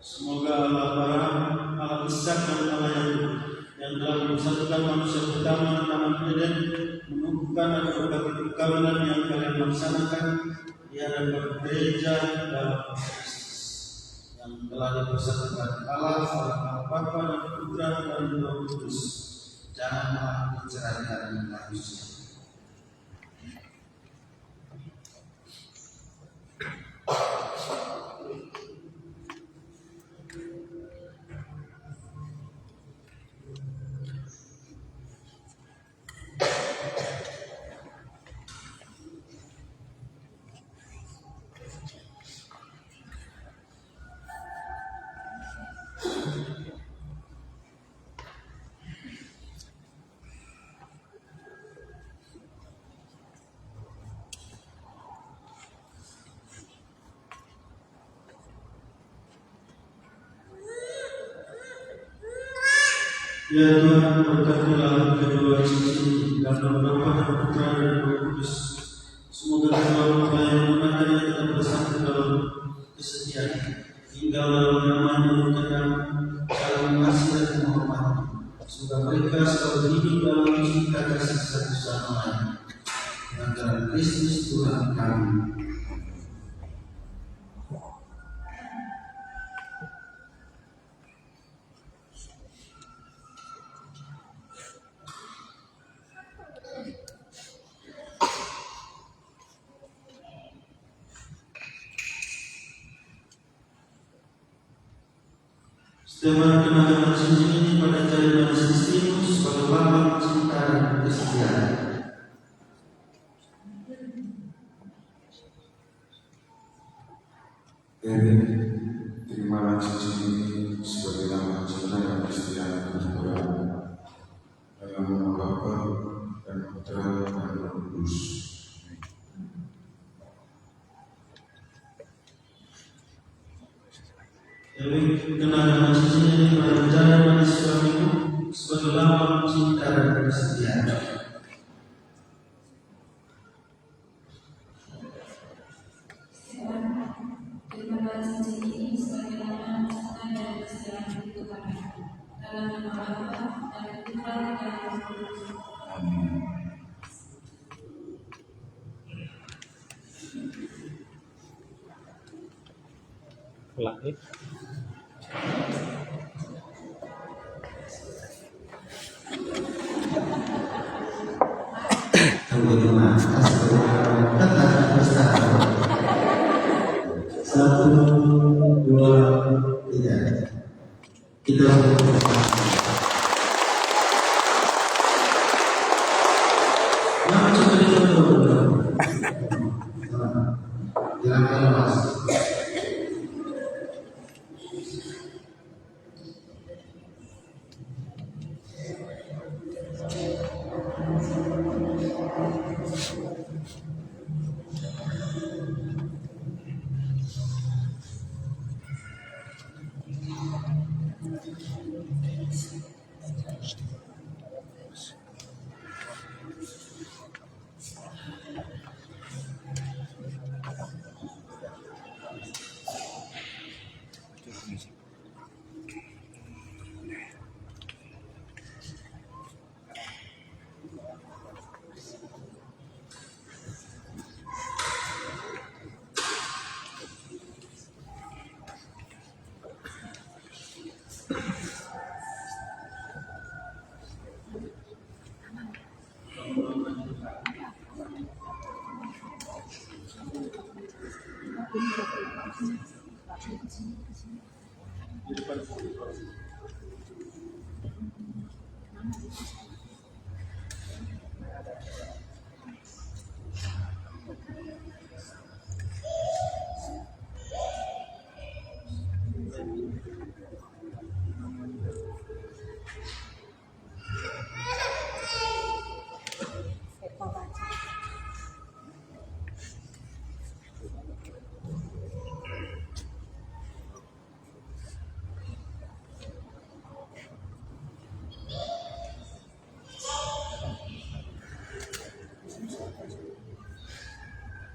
Semoga Allah Bapa, Allah Ishak dan Allah yang telah mempersatukan manusia pertama Taman Eden, menumbuhkan dan berbagai perkawinan yang kalian laksanakan di hadapan gereja dalam Kristus, yang telah dipersatukan Allah Bapa dan Putra dan Roh Kudus. Janganlah diceraikan manusia. Ya Tuhan, berkatilah kedua cincin dalam Bapa dan Putra dan Roh Kudus. Semoga kedua mempelai yang mengenalnya tetap bersatu dalam kesetiaan, tinggal dalam damai dan saling mengasihi dan menghormati. Semoga mereka selalu hidup dalam cinta kasih satu sama lain. Dalam Kristus Tuhan kami. Setiap kenakan cincin ini pada jari manis istrimu sebagai lambang cinta dan kesetiaan. Terimalah cincin ini sebagai lambang cinta dan kesetiaan kepada dalam nama Bapa dan Putra dan Roh Kudus. Dewi kenakan cincin ini pada jari manis suamimu sebagai lambang cinta dan kesetiaan. Terima cincin ini sebagai lambang cinta dan kesetiaan untuk kami. Dalam nama Bapa dan Putra dan Roh Kudus. Amin. Langit. Satu, dua, tiga. Kita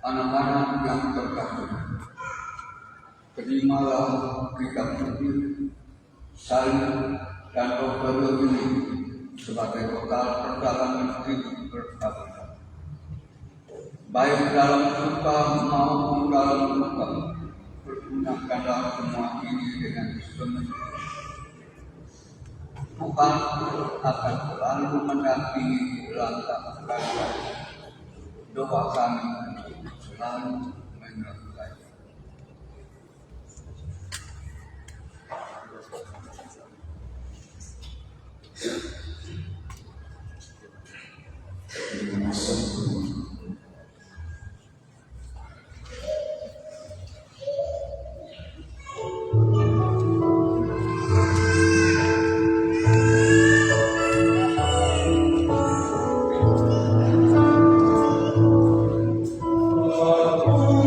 Anak-anak yang terkasih, terimalah kita ini, saling dan Roh ini sebagai bekal perjalanan hidup bersama. Baik dalam suka maupun dalam duka, pergunakanlah semua ini dengan sepenuhnya. Tuhan akan selalu mendampingi langkah kalian. Doa kami selalu menyertai. Amin.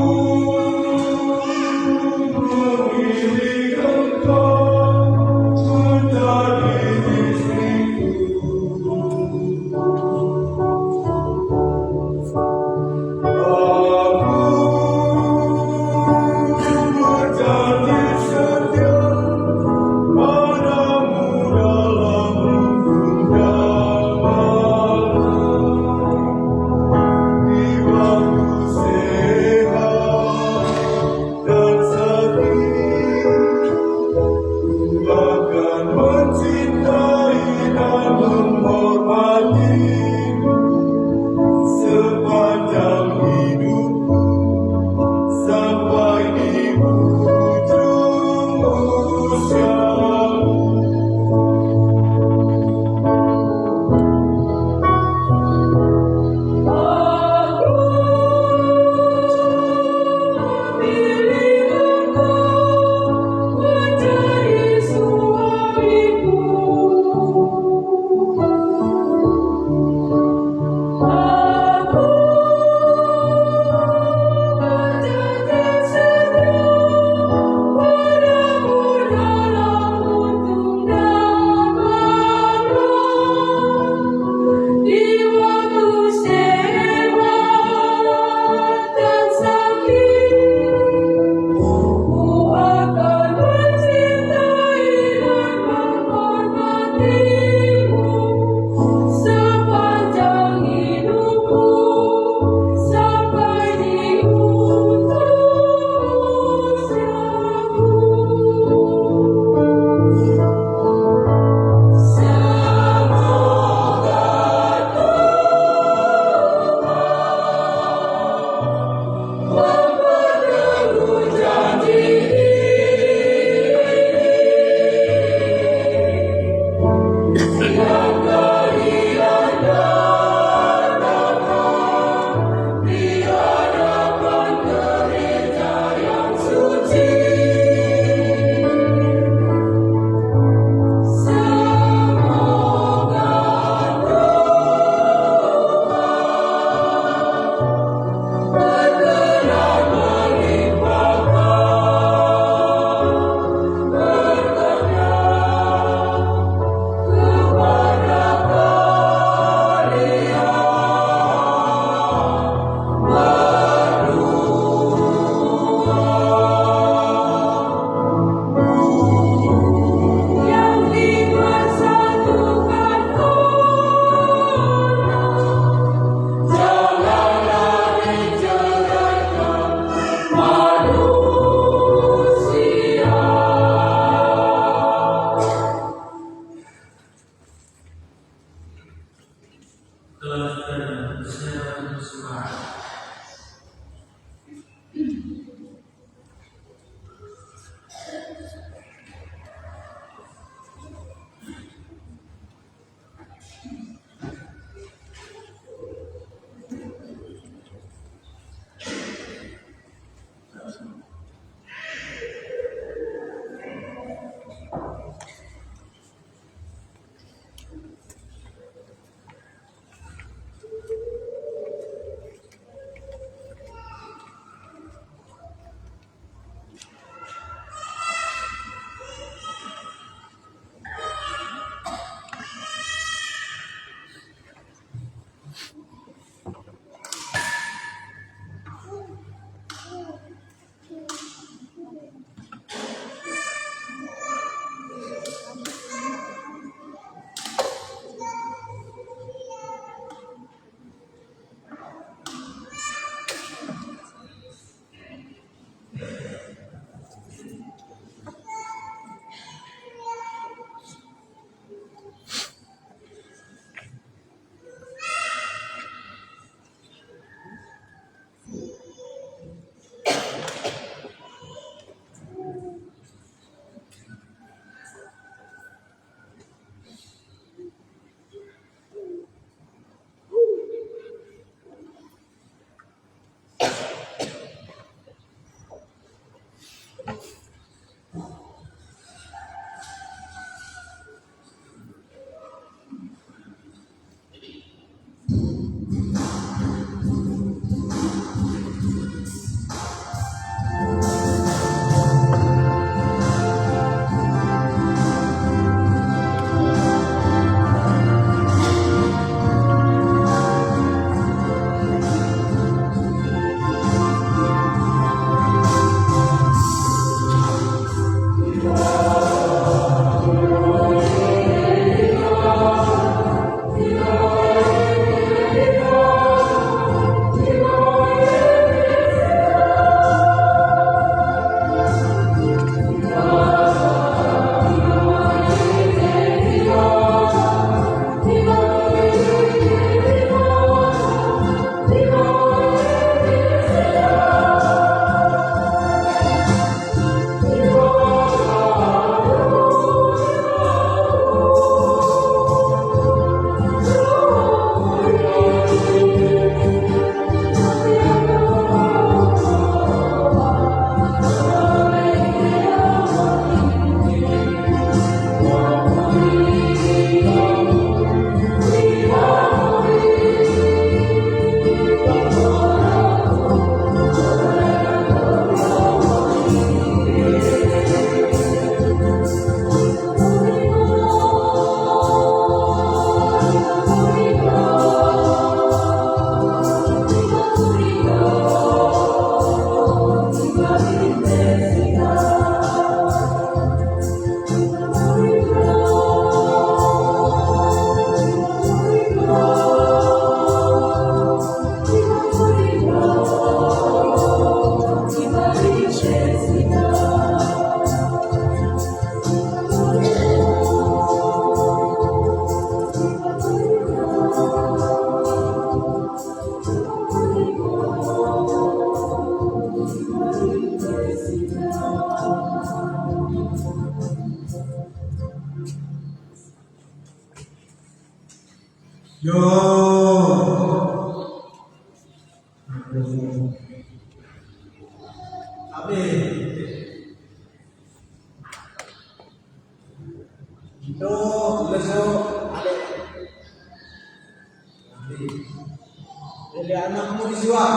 Dari anakmu dijual.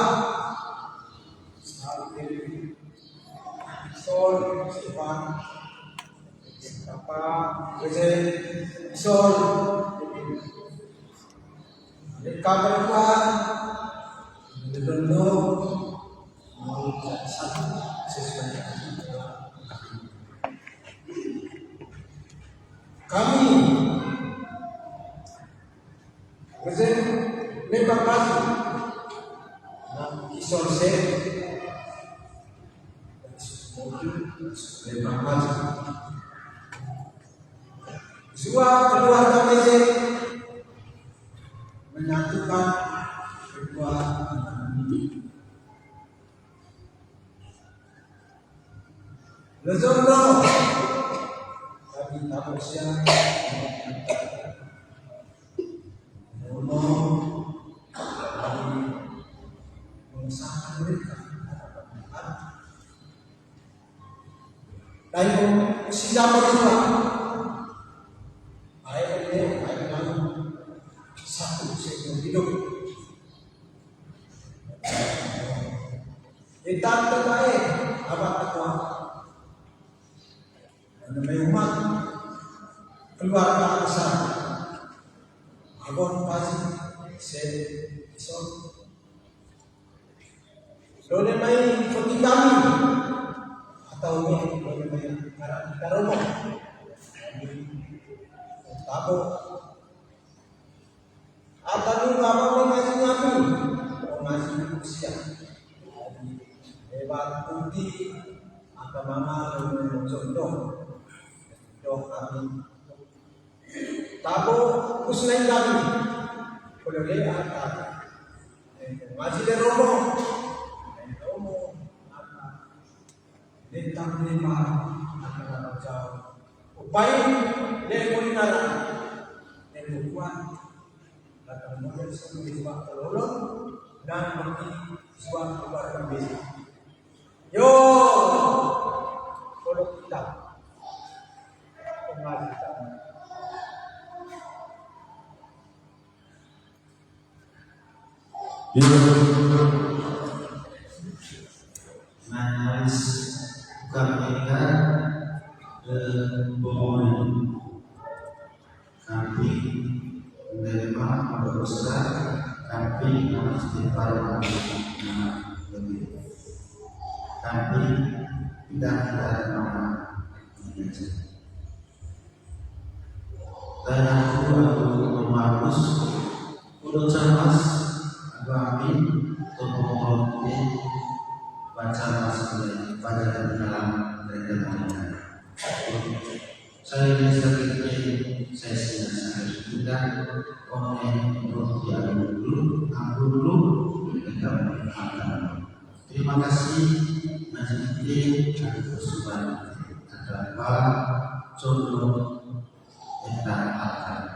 Sol, Stefan, apa, Gede, Sol, kabar Tuhan, dibentuk, mau satu sesuai. Kami, Gede, lebar kasih. Isor set lebar maju. Semua keluarga Meze menyatukan kedua anak ini. Lezondo kami tahu siang dan siapa juga baik ini baik dalam satu sektor hidup kita terbaik abad kedua dan umat keluarga besar abon pasti sesuatu boleh main seperti kami atau boleh main kita rumah tahu atau juga apa masih kami masih usia hebat putih atau mana contoh kami tahu usnai kami boleh lihat masih di rumah tentang lima akan jauh upaya dari kulineran dan bukuan akan model sebuah telurung dan bagi sebuah keluarga besi. Yo, Nyaris kami bohong kami menerima berdosa kami istighfar kami tidak ada nama dan aku memakus udah cemas kami untuk menghormati baca masuk pada dalam mereka. Saya sakitnya saya sudah komen untuk ampun dulu terima kasih masjid bersuara adalah contoh tentang akan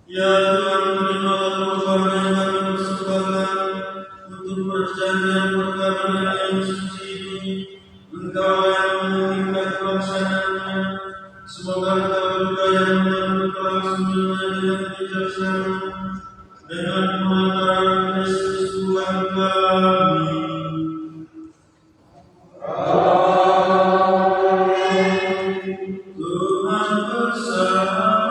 Ya Tuhan, terimalah korban yang kami persembahkan untuk perjanjian perkawinan yang suci ini. Engkau yang menentukan pelaksanaannya. Semoga Engkau juga yang menentukan pelaksanaannya dengan bijaksana dengan pemataran Kristus Tuhan kami. Tuhan bersama.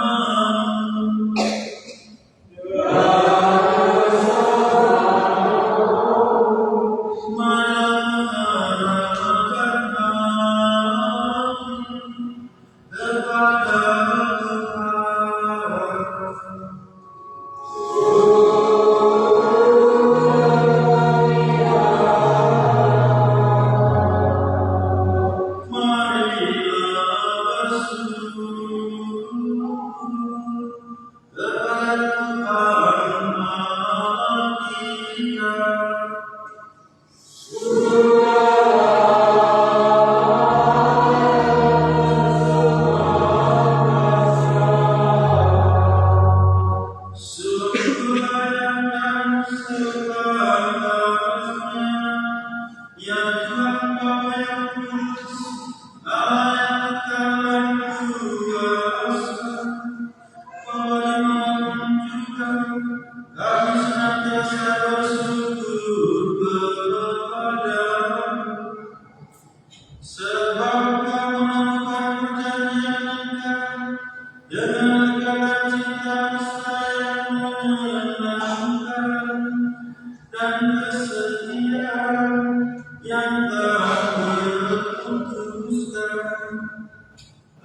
Kepada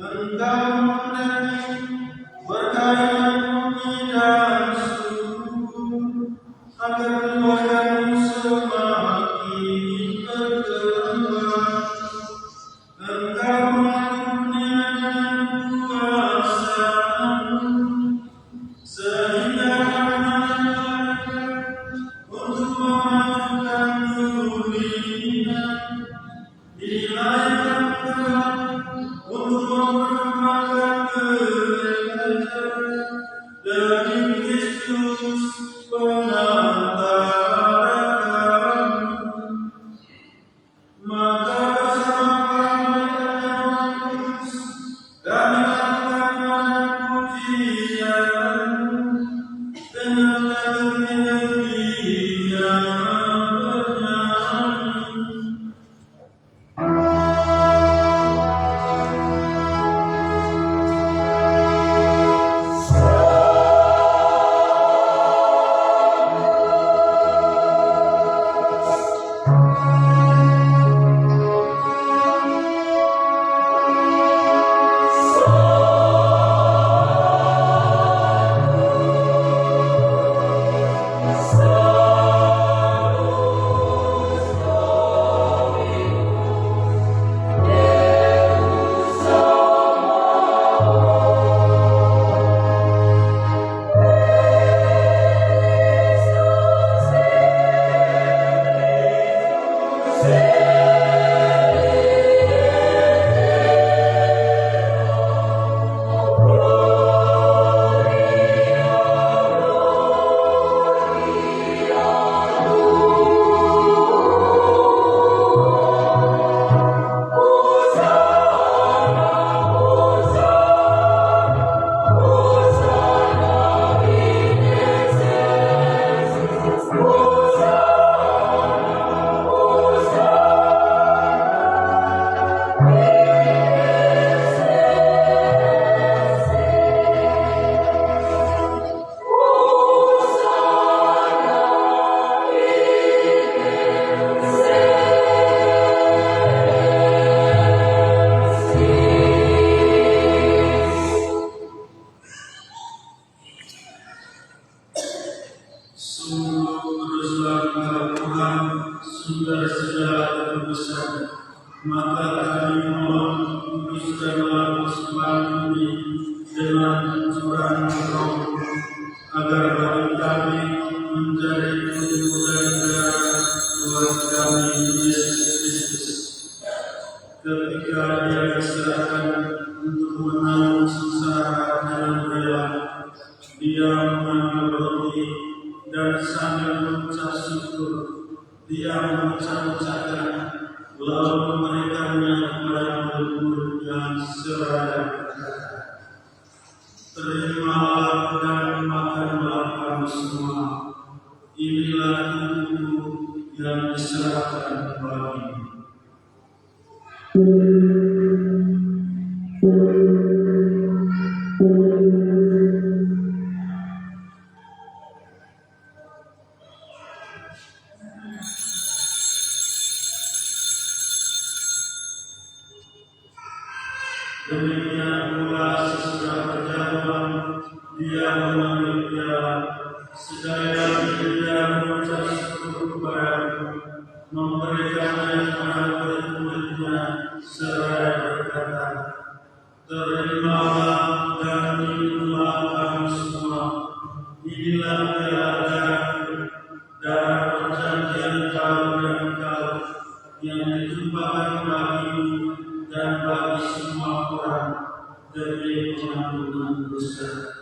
Engkau menjadi berkait bumi dan suku, agar keluargamu semakin berkembang. Engkau mengaruniakan kuasa-Mu, sehingga untuk memajukan dunia, dilahirkan Tuhan untuk memperkembangkan gereja demi Kristus pengantar kami. Maka bersama para kudus kami lakukan pujian dengan lagu-lagu yang bernyanyi. Sungguh kuduslah Engkau Tuhan, sudah segala kekudusan. Maka kami mohon, kuduskanlah persembahan ini dengan curahan Roh, agar bagi kami menjadi tubuh dan darah Tuhan kami Yesus Kristus. Ketika Dia diserahkan untuk menanggung sengsara dengan rela, Dia mengambil roti dan sambil mengucap syukur, Dia mengucap-ucapkan, lalu memberikannya kepada murid-murid yang seraya berkata, "Terimalah dan makanlah kamu semua, inilah tubuhku yang diserahkan bagimu." Demikian pula sesudah berjalan, Dia mengambil piala, sekali lagi Dia mengucap syukur kepadamu, memberikannya kepada murid-muridnya seraya berkata, "Terimalah dan minumlah kamu semua, inilah piala darahku, darah perjanjian baru dan kau, yang ditumpahkan bagimu dan bagi semua orang demi pengampunan dosa.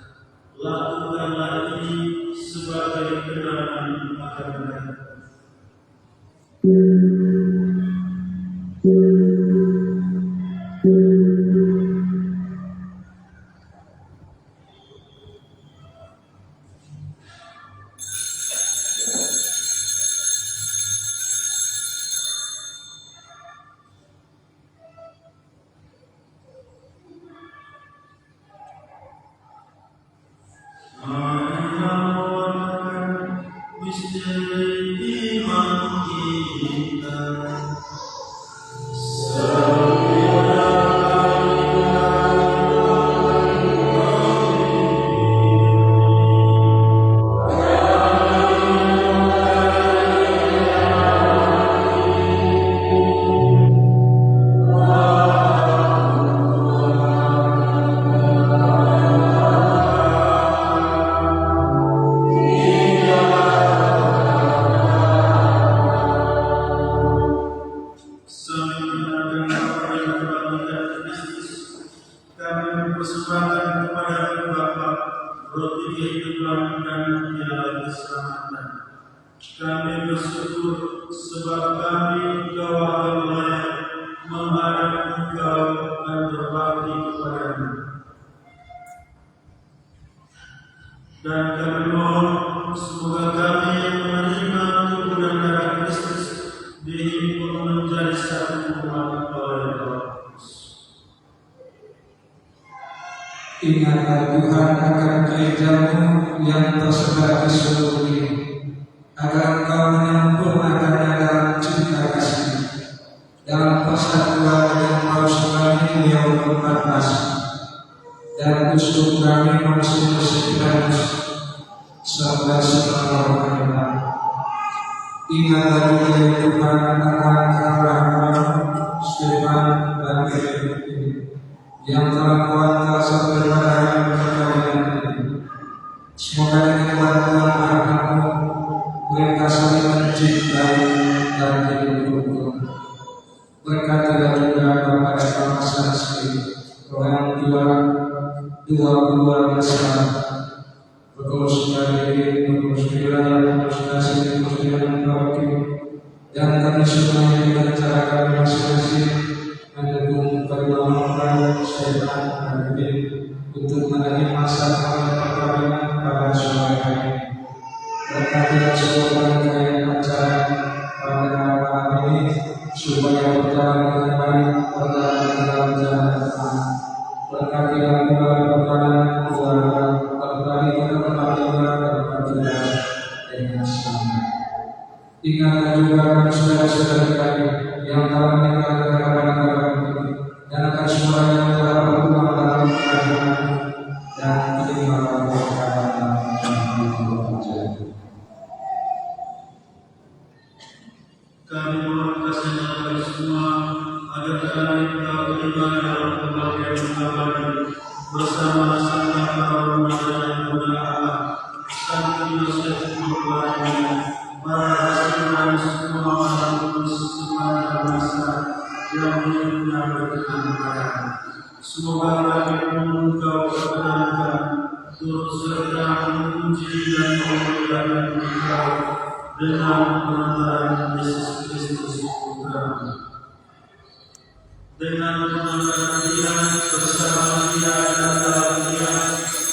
Lakukanlah ini sebagai kenangan akan mereka." Misteri iman kita, kami persembahkan kepada Bapa roti kehidupan dan piala keselamatan. Kami bersyukur sebab kami Engkau akan layak menghadap Engkau dan berbakti kepada-Mu. Dan kami mohon semoga kami yang menerima tubuh dan darah Kristus dihimpun menjadi satu umat oleh Roh Kudus. Ingatlah Tuhan akan gereja-Mu yang tersebar di seluruh dunia, agar Engkau menyempurnakannya dalam cinta kasih, dalam persatuan dengan Paus kami Leo XIV, dan uskup kami Monsignor Septimus, serta seluruh orang. Ingatlah juga ya Tuhan akan Abraham, Stefan, dan Philip yang telah kuasa sampai pada hari perkawinan ini. Semoga dengan bantuan rahmat-Mu mereka saling mencintai dan hidup rukun. Berkatilah juga kepada Bapak Saksi, orang tua, dua keluarga selamat, pengurus dari pengurus wilayah, pengurus nasi, pengurus dengan wakil, dan kami semua yang dengan cara kami masing-masing mendukung perjuangan Stefan dan Philip untuk menjadi masa perkawinan pada sore hari. Berkatilah seluruh rangkaian acara pada malam ini supaya berjalan dengan baik berjalan dalam jalan Tuhan. Berkatilah pula perjalanan keluarga kembali ke tempat tinggal dan berjalan dengan selamat. Ingatlah juga kami saudara-saudara kami yang telah meninggal dalam negara ini dan akan semua yang telah berpulang dalam kerajaan dan kenikmatan berkatan Kami mohon kasih kepada semua agar kami dapat beriman dalam kebahagiaan abadi bersama Santa Caroline dan Bunda Allah, Santo Yosef Murbalanya, para rasul dan semua orang kudus sepanjang masa yang hidupnya berkenan kepada-Mu. Semoga kami Engkau perkenankan turut serta memuji dan memuliakan Engkau dengan pengantaran Yesus Kristus Putra-Mu. Dengan mengenalkan Dia, bersama Dia dan dalam Dia,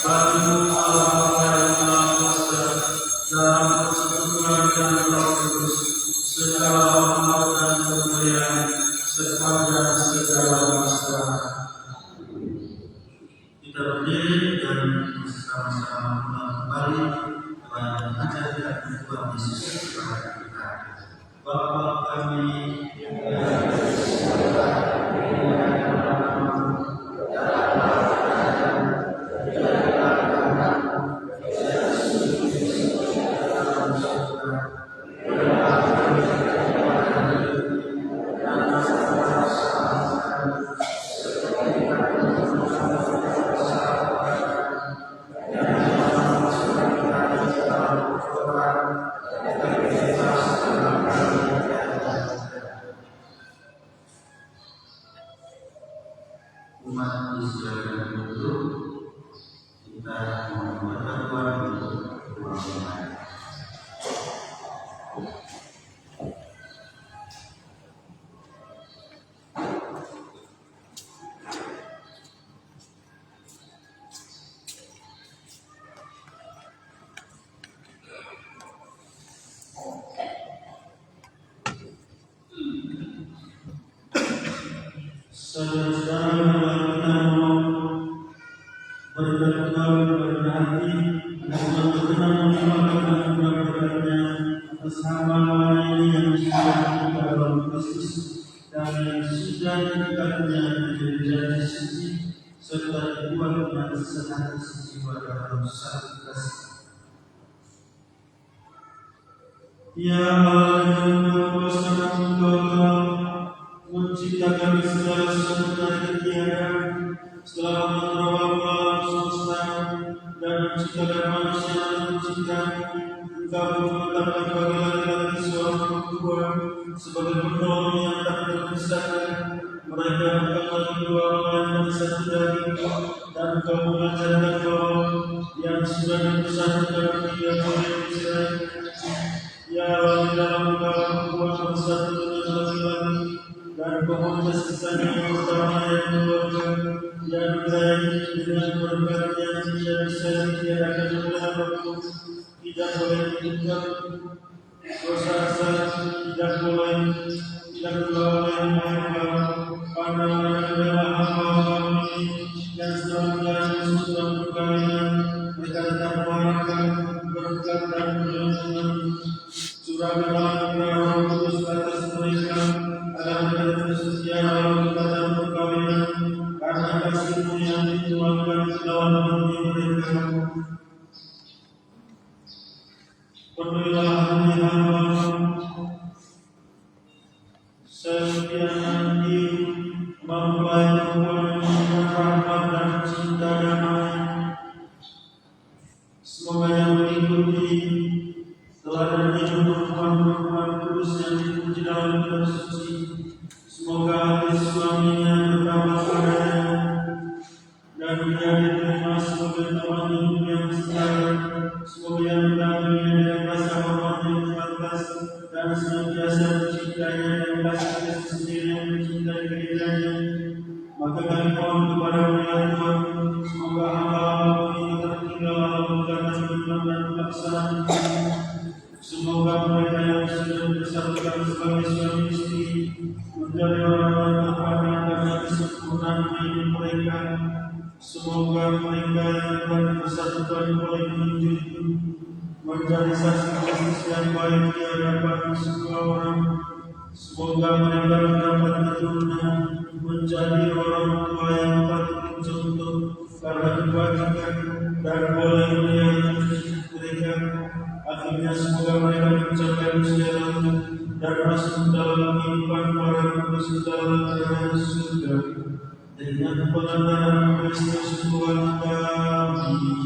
bagi-Mu Allah Bapa yang Maha Kuasa, dalam persekutuan dan Roh Kudus, segala hormat dan kemuliaan sepanjang segala masa. Kita berdiri dan bersama-sama kembali dan ajarkan Tuhan Yesus kepada kita. Bapa kami yang ada di surga, umat Israel itu kita membuat Tuhan untuk bersama. Saudara-saudara yang kita mohon berkat Tuhan berhati dan berkenan melimpahkan berkat-Nya atas hamba-Nya ini yang sudah kita dalam Kristus dan yang sudah dikatnya menjadi janji suci serta dibuatnya sehati sejiwa dalam satu kasih. Ya Allah, dengan kuasa Engkau telah menciptakan segala sesuatu dari tiada, setelah mengelola alam semesta dan menciptakan manusia dan menciptakan Engkau menetapkan bagi laki-laki seorang perempuan sebagai penolong yang tak terpisahkan. Mereka bukanlah kedua orang yang menjadi satu daging, dan kau mengajarkan bahwa yang sudah dipersatukan tidak boleh bercerai. Ya Allah, di dalam Engkau buat bersatu dengan laki-laki dan komunitas Kristen yang pertama yang keluarga yang baik dengan berkat yang tidak bisa ditiadakan oleh apapun, tidak boleh ditukar dosa, tidak boleh oleh mereka. Pandangan adalah hamba-hamba ini yang sedang menjalani surat perkawinan, mereka tetap mengarahkan berkat dan perlindungan. Curahkanlah Roh Kudus atas mereka agar mereka tersedia dalam ikatan perkawinan karena kasih-Mu yang dituangkan ke dalam hati mereka. Penuhilah hati hamba-Mu Sylviana Liu, mempelai perempuan dengan rahmat dan cinta damai. Semoga yang mengikuti teladan hidup perempuan-perempuan kudus yang dipuji dalam kitab suci, semoga hati suaminya bertambah padanya dan dia diterima sebagai teman hidup yang setia. Semoga yang mendampinginya dengan rasa hormat yang pantas dan senantiasa mencintainya dengan kasih Kristus sendiri yang mencintai gerejanya. Maka kami mohon kepada ya Tuhan, semoga hamba-Mu ini tertinggal dalam menjalankan iman dan pelaksanaan. Semoga mereka yang sudah bersatukan sebagai suami istri menjadi orang-orang terpandang karena kesempurnaan hidup mereka. Semoga mereka yang telah bersatukan boleh menunjuk menjadi saksi Kristus yang baik di hadapan semua orang. Semoga mereka mendapat keturunan menjadi orang tua yang patut dicontoh karena kebajikan dan boleh melihat mereka. Akhirnya semoga mereka mencapai usia lanjut dan masuk dalam kehidupan para kudus dalam kerajaan surga dengan pengantaran Kristus Tuhan kami.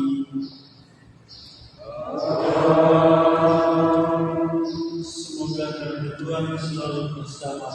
Semoga Tuhan selalu bersama.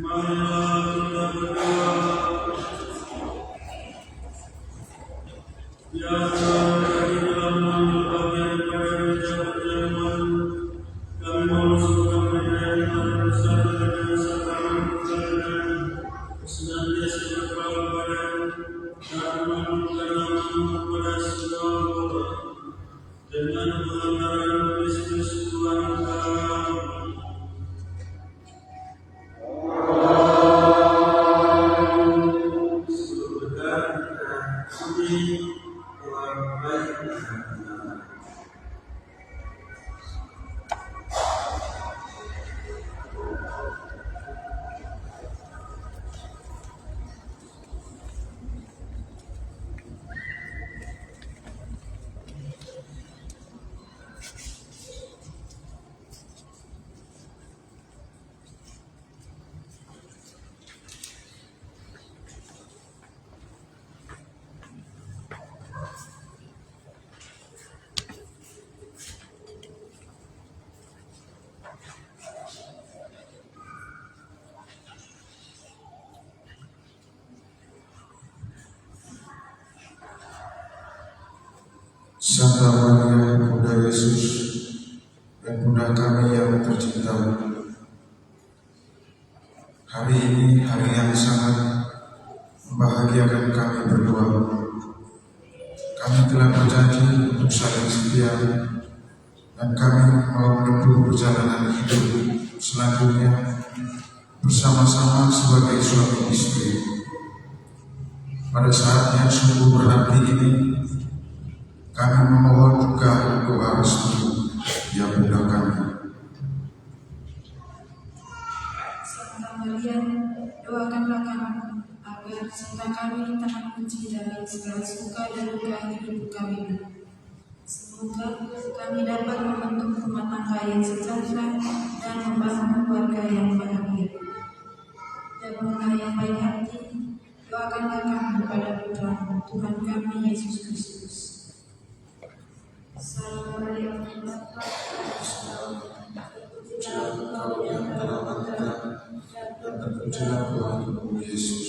Marilah kita berdoa. Ya Allah, di dalam mengambil bagian pada perjamuan, kami memasukkan mereka yang telah bersatu dengan sakral kebenaran, senantiasa berpaling pada dan menundukkan namamu kepada semua orang dengan pelanggaran Kristus Tuhan kami. Santa Maria, Bunda Yesus, dan Bunda kami yang tercinta. Hari ini hari yang sangat membahagiakan kami berdua. Kami telah berjanji untuk saling setia, dan kami mau menempuh perjalanan hidup selanjutnya bersama-sama sebagai suami istri. Pada saat yang sungguh berarti ini, kami memohon juga doa restu yang Bunda kami. Santa Maria, doakanlah kami agar cinta kami tahan kunci dari segala suka dan duka hidup kami. Semoga kami dapat membentuk rumah tangga yang sejahtera dan membangun keluarga yang bahagia. Dan Bunda yang baik hati, doakanlah kami pada Putra Tuhan kami Yesus Kristus. Salam Maria, Terpujilah Engkau di antara wanita, dan terpujilah Tuhan Ibu Yesus.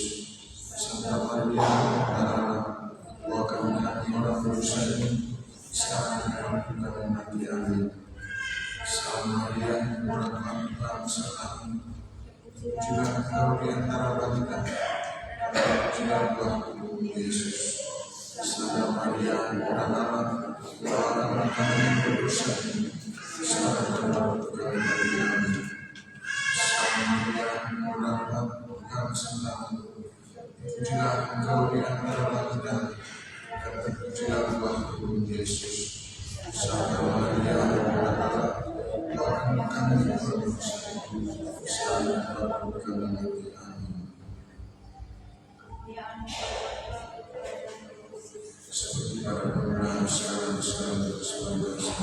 Santa Maria, Bunda Allah, doakan kami orang berdosa ini, sekarang dan waktu kami mati. Amin. Salam Maria, Bunda Tuhan beserta kami. Terpujilah Engkau di antara wanita, dan terpujilah Tuhan Ibu Yesus. Santa Maria, Bunda Allah, doakanlah kami yang berdosa ini, sekarang dan waktu kami mati. Amin. Salam Maria, Bunda Allah, Tuhan beserta kami. Terpujilah Engkau di antara wanita, dan terpujilah Tuhan Ibu Yesus. Santa Maria, Bunda Allah, doakanlah kami yang berdosa ini, sekarang dan waktu kami mati. Amin. Seperti pada permulaan, sekarang, dan selamanya. Amin.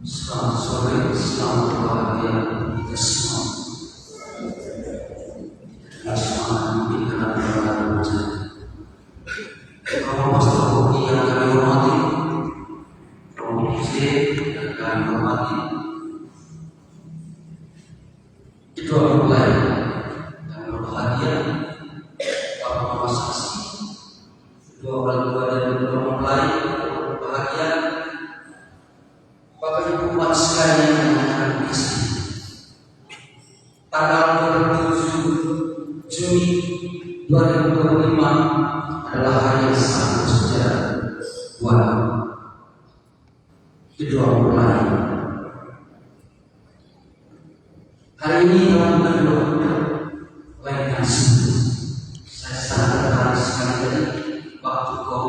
Selamat sore, selamat berbahagia kita semua. Semangat pikiran dan berjaya. Bapak Pastor Boki yang kami hormati, Romo Jose yang kami hormati, kedua mempelai yang berbahagia, Bapak Mama Saksi, kedua orang tua dan mempelai bahagia. Bapak Ibu umat sekalian yang dikasihi, tanggal 27 Juni 2025 adalah hari yang sangat bersejarah buat kedua mempelai. Hari ini dalam kedua lain kasih, saya sangat tertarik sekali dari waktu kau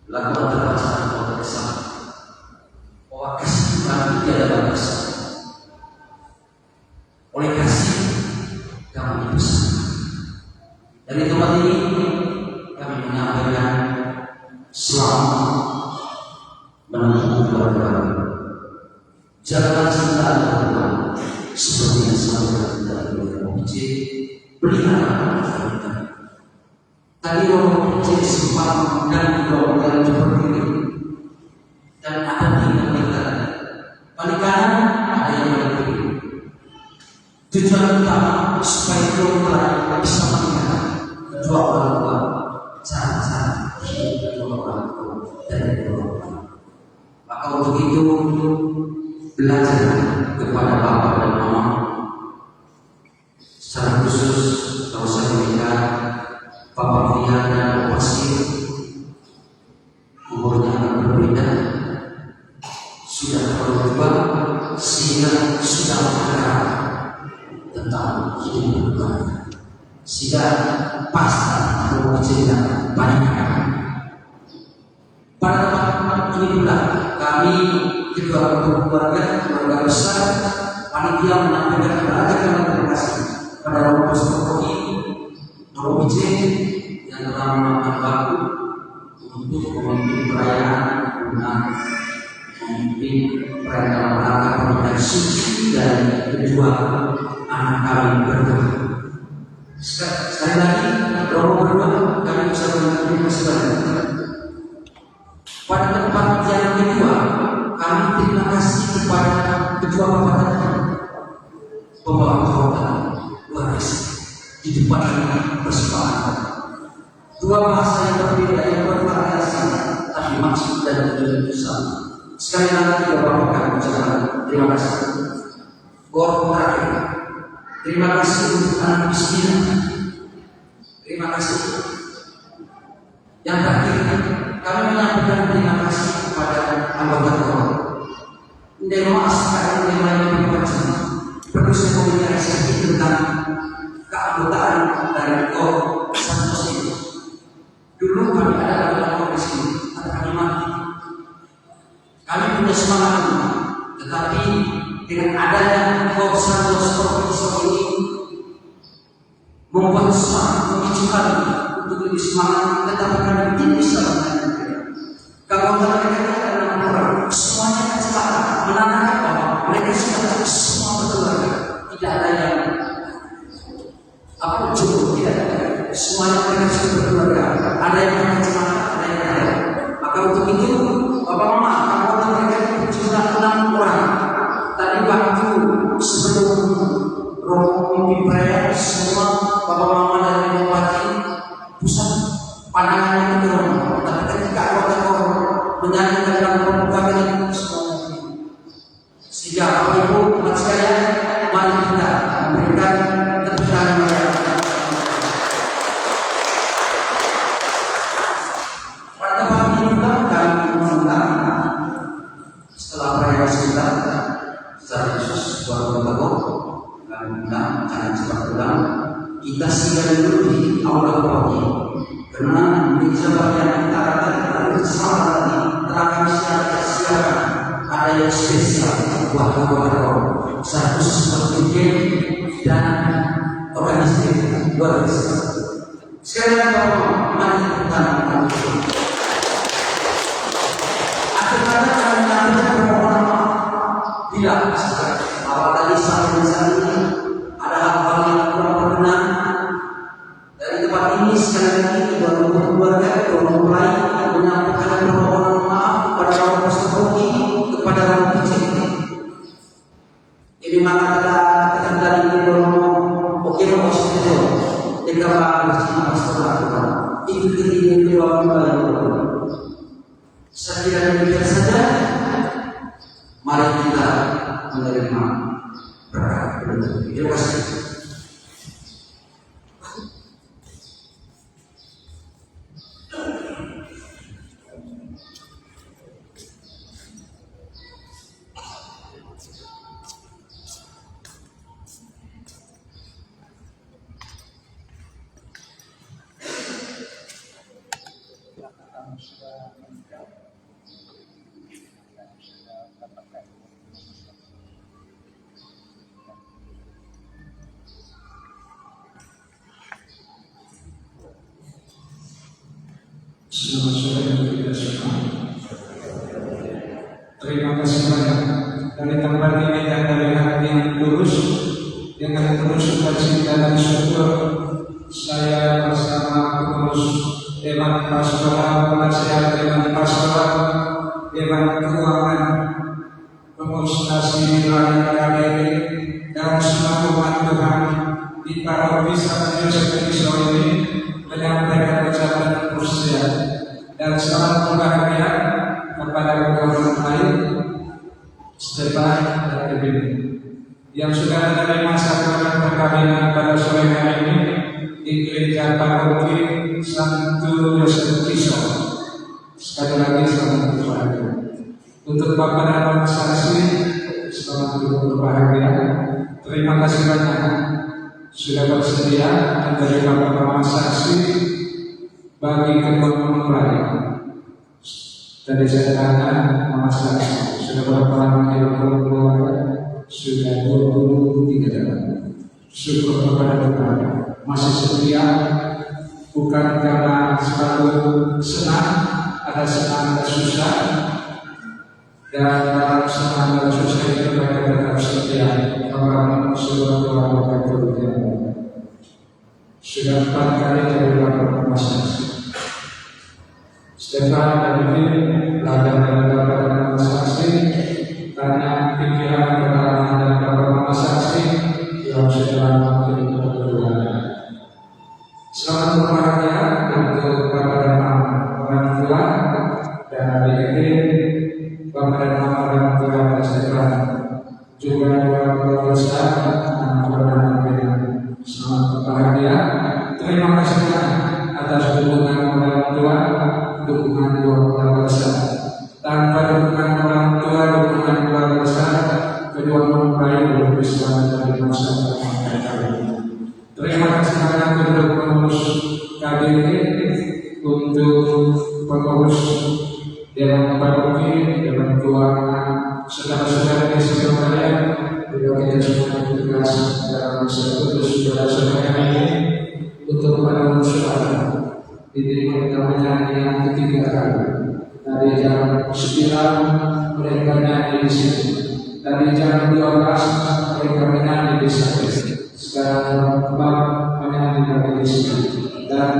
lakukan terpaksa kau bersama. Bahwa kasih kami tiada batas. Oleh kasih kami bersama. Dan di tempat ini kami menyampaikan selamat menempuh keluarga kami. Jangan cinta Tuhan seperti yang selalu kita PJ pelihara kita. Tadi orang PJ sempat dan doakan seperti ini. Dan ada paling kanan ada yang paling kiri. Tujuan utama supaya kita bisa melihat kedua orang tua, cara-cara hidup kedua orang tua dan kedua orang tua. Maka untuk itu belajar kepada bapak dan mama, secara khusus kalau saya melihat Bapak Fian dan Bapak Sir, umurnya agak berbeda, sudah berubah sehingga sudah mengenal tentang hidup keluarga, sehingga pasti perlu cerita banyak. Pada tempat ini pula kami kedua keluarga besar panitia menyampaikan beragam terima kasih pada Bapak Jokowi, Bapak PJ yang telah melakukan waktu untuk memimpin perayaan dan memimpin perayaan rangka pernikahan suci dan kedua anak kami berdua. Sekali lagi, Romo berdua kami bisa mengucapkan sebanyak. Pada tempat yang kedua, kami terima kasih kepada kedua bapak tadi, pembawa kehormatan luar biasa di depan persembahan. Dua bahasa yang berbeda yang bervariasi, tapi maksud dan tujuan itu sama. Sekali lagi bapak kami ucapkan terima kasih. Gor terakhir, terima kasih untuk anak miskin. Terima kasih. Yang terakhir, kami menyampaikan terima kasih kepada anggota Tuhan. Dewa sekarang yang lain berbaca perlu saya komunikasi tentang keanggotaan dari Kor Santos ini. Dulu kami ada dalam Kor di sini, ada kami mati. Kami punya semangat, tetapi dengan adanya Kor Santos Provinsi ini membuat semangat, memicu kami untuk lebih semangat, tetapi kami tidak bisa menangani. Kalau mereka adalah orang, semuanya kecelakaan, menandakan bahwa mereka sudah semua berkeluarga, tidak ada yang apa cukup, tidak ada. Semuanya mereka sudah berkeluarga, ada yang kecelakaan, ada yang kaya. Maka untuk itu, bapak mama, anggota mereka berjumlah 6 orang. Tadi waktu sebelum Romo memimpin perayaan, semua bapak mama dan bupati pusat pandangannya ke Romo. Tapi ketika anggota Romo menyanyikan dalam pembukaan ini semuanya, sehingga Bapak Ibu umat sekalian, mari kita memberikan tepuk tangan mereka. Pada tempat ini juga kami mengundang setelah perayaan sebentar, secara khusus buat Bapak kami mengundang jangan cepat pulang. Kita singgah dulu di aula Bapak, karena di sebagian kita akan bersama lagi. Kami siapkan ada yang spesial buat anggota Romo, satu seperti dan organisasi luar biasa. Sekali lagi Bapak, mari kita tangan. Akhirnya kami menyampaikan permohonan maaf bila bahwa tadi sampai saat ini ada hal-hal yang kurang berkenan dari tempat ini. Sekali lagi Bapak keluarga, Bapak mulai menyampaikan permohonan maaf kepada Romo Jokowi, kepada Romo PJ. Jadi maka kita dari Romo Oke Romo Jokowi, jika kedua mempelai berdua. Sekiranya demikian saja, mari kita menerima berkat. Terima kasih. Selamat sore untuk kita semua. Terima kasih banyak dari tempat ini dan dari hati yang tulus, dengan penuh sukacita dan syukur, saya bersama pengurus Dewan Pastoral, Penasehat Dewan Pastoral, Dewan Keuangan, pengurus stasi wilayah KBRI, dan semua umat Tuhan di Paroki Santo Yosef ini menyampaikan ucapan khususnya dan selamat berbahagia kepada kedua mempelai Stefan dan Kevin yang sudah menerima sakramen perkawinan pada sore hari ini di Gereja Paroki Santo Yosef Kiso. Sekali lagi selamat berbahagia. Untuk Bapak dan Mama saksi, selamat berbahagia. Terima kasih banyak sudah bersedia menerima Bapak saksi bagi kedua mempelai. Tadi saya tanya Mama saksi sudah berapa lama hidup keluarga? Sudah 23 tahun. Syukur kepada Tuhan masih setia, bukan karena selalu senang, ada senang ada susah, dan dalam senang dan susah itu mereka tetap setia. Orang sudah keluarga keluarga sudah 4 kali dari Bapak saksi. Stefan dan Kevin belajar dari Bapak dan Mama saksi karena pikiran pengalaman dan Bapak Mama saksi yang sudah makin berkeluarga. Selamat berbahagia untuk Bapak dan Mama orang tua dan adik-adik, Bapak dan Mama orang tua dan Stefan, juga keluarga besar anak dan anak. Selamat berbahagia. Terima kasih atas dukungan orang tua, dukungan keluarga besar. Tanpa dukungan orang tua, dukungan keluarga besar, kedua mempelai belum bisa menerima sakramen perkawinan. Terima kasih banyak untuk pengurus KBRI, untuk pengurus Dewan Paroki, Dewan Keuangan, saudara-saudara di sekalian, juga kita semua tugas dalam satu saudara-saudara ini untuk para saudara. Ini pertemuan yang ketiga kali. Dari jam 9 mereka nyanyi di sini. Dari jam 12 mereka menyanyi di sini. Sekarang menyanyi di sini. Dan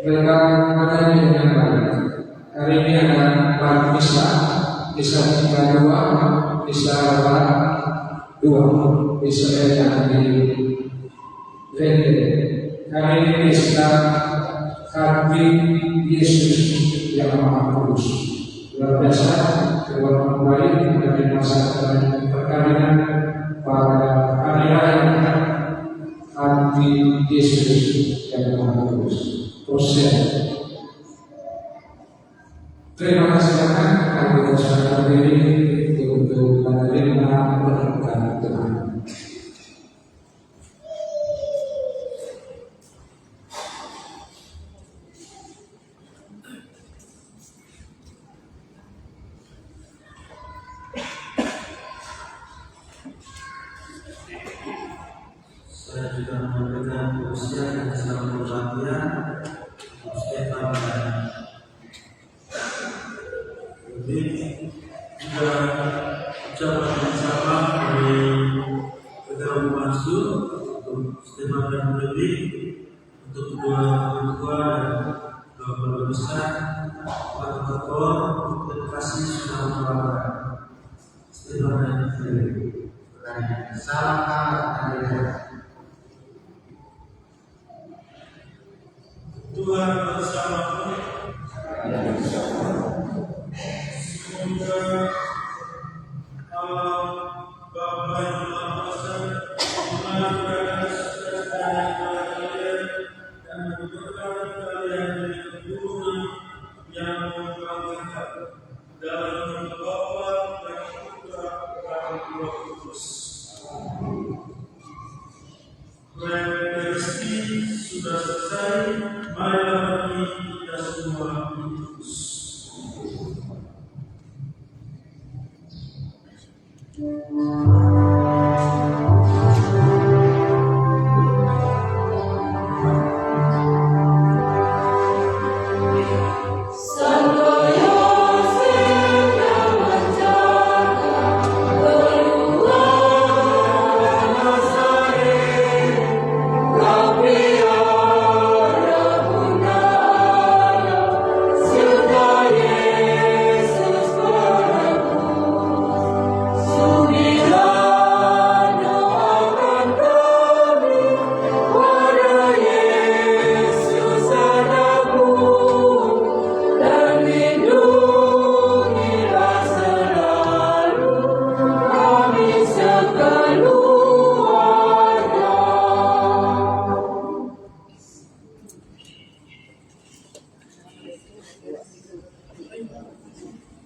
mereka menyanyi dengan baik. Hari ini ada 4 misa, misa 32, misa 2, misa yang di Vende. Hari ini misa Hati Yesus yang Maha Kudus. Luar biasa, kedua mempelai dari masa perkawinan pada hari raya Hati Yesus yang Maha Kudus. Proses. Terima kasih banyak kami ucapkan diri untuk menerima berkat Tuhan. Saya juga memberikan usia dan selamat berbahagia untuk Stefan dan Kevin. Juga ucapan yang sama dari Ketua Bawaslu untuk Stefan dan Kevin, untuk kedua orang tua dan keluarga besar, para tokoh. Terima kasih sudah mendoakan Stefan dan Kevin. Salam hangat. Tuhan bersama kita semua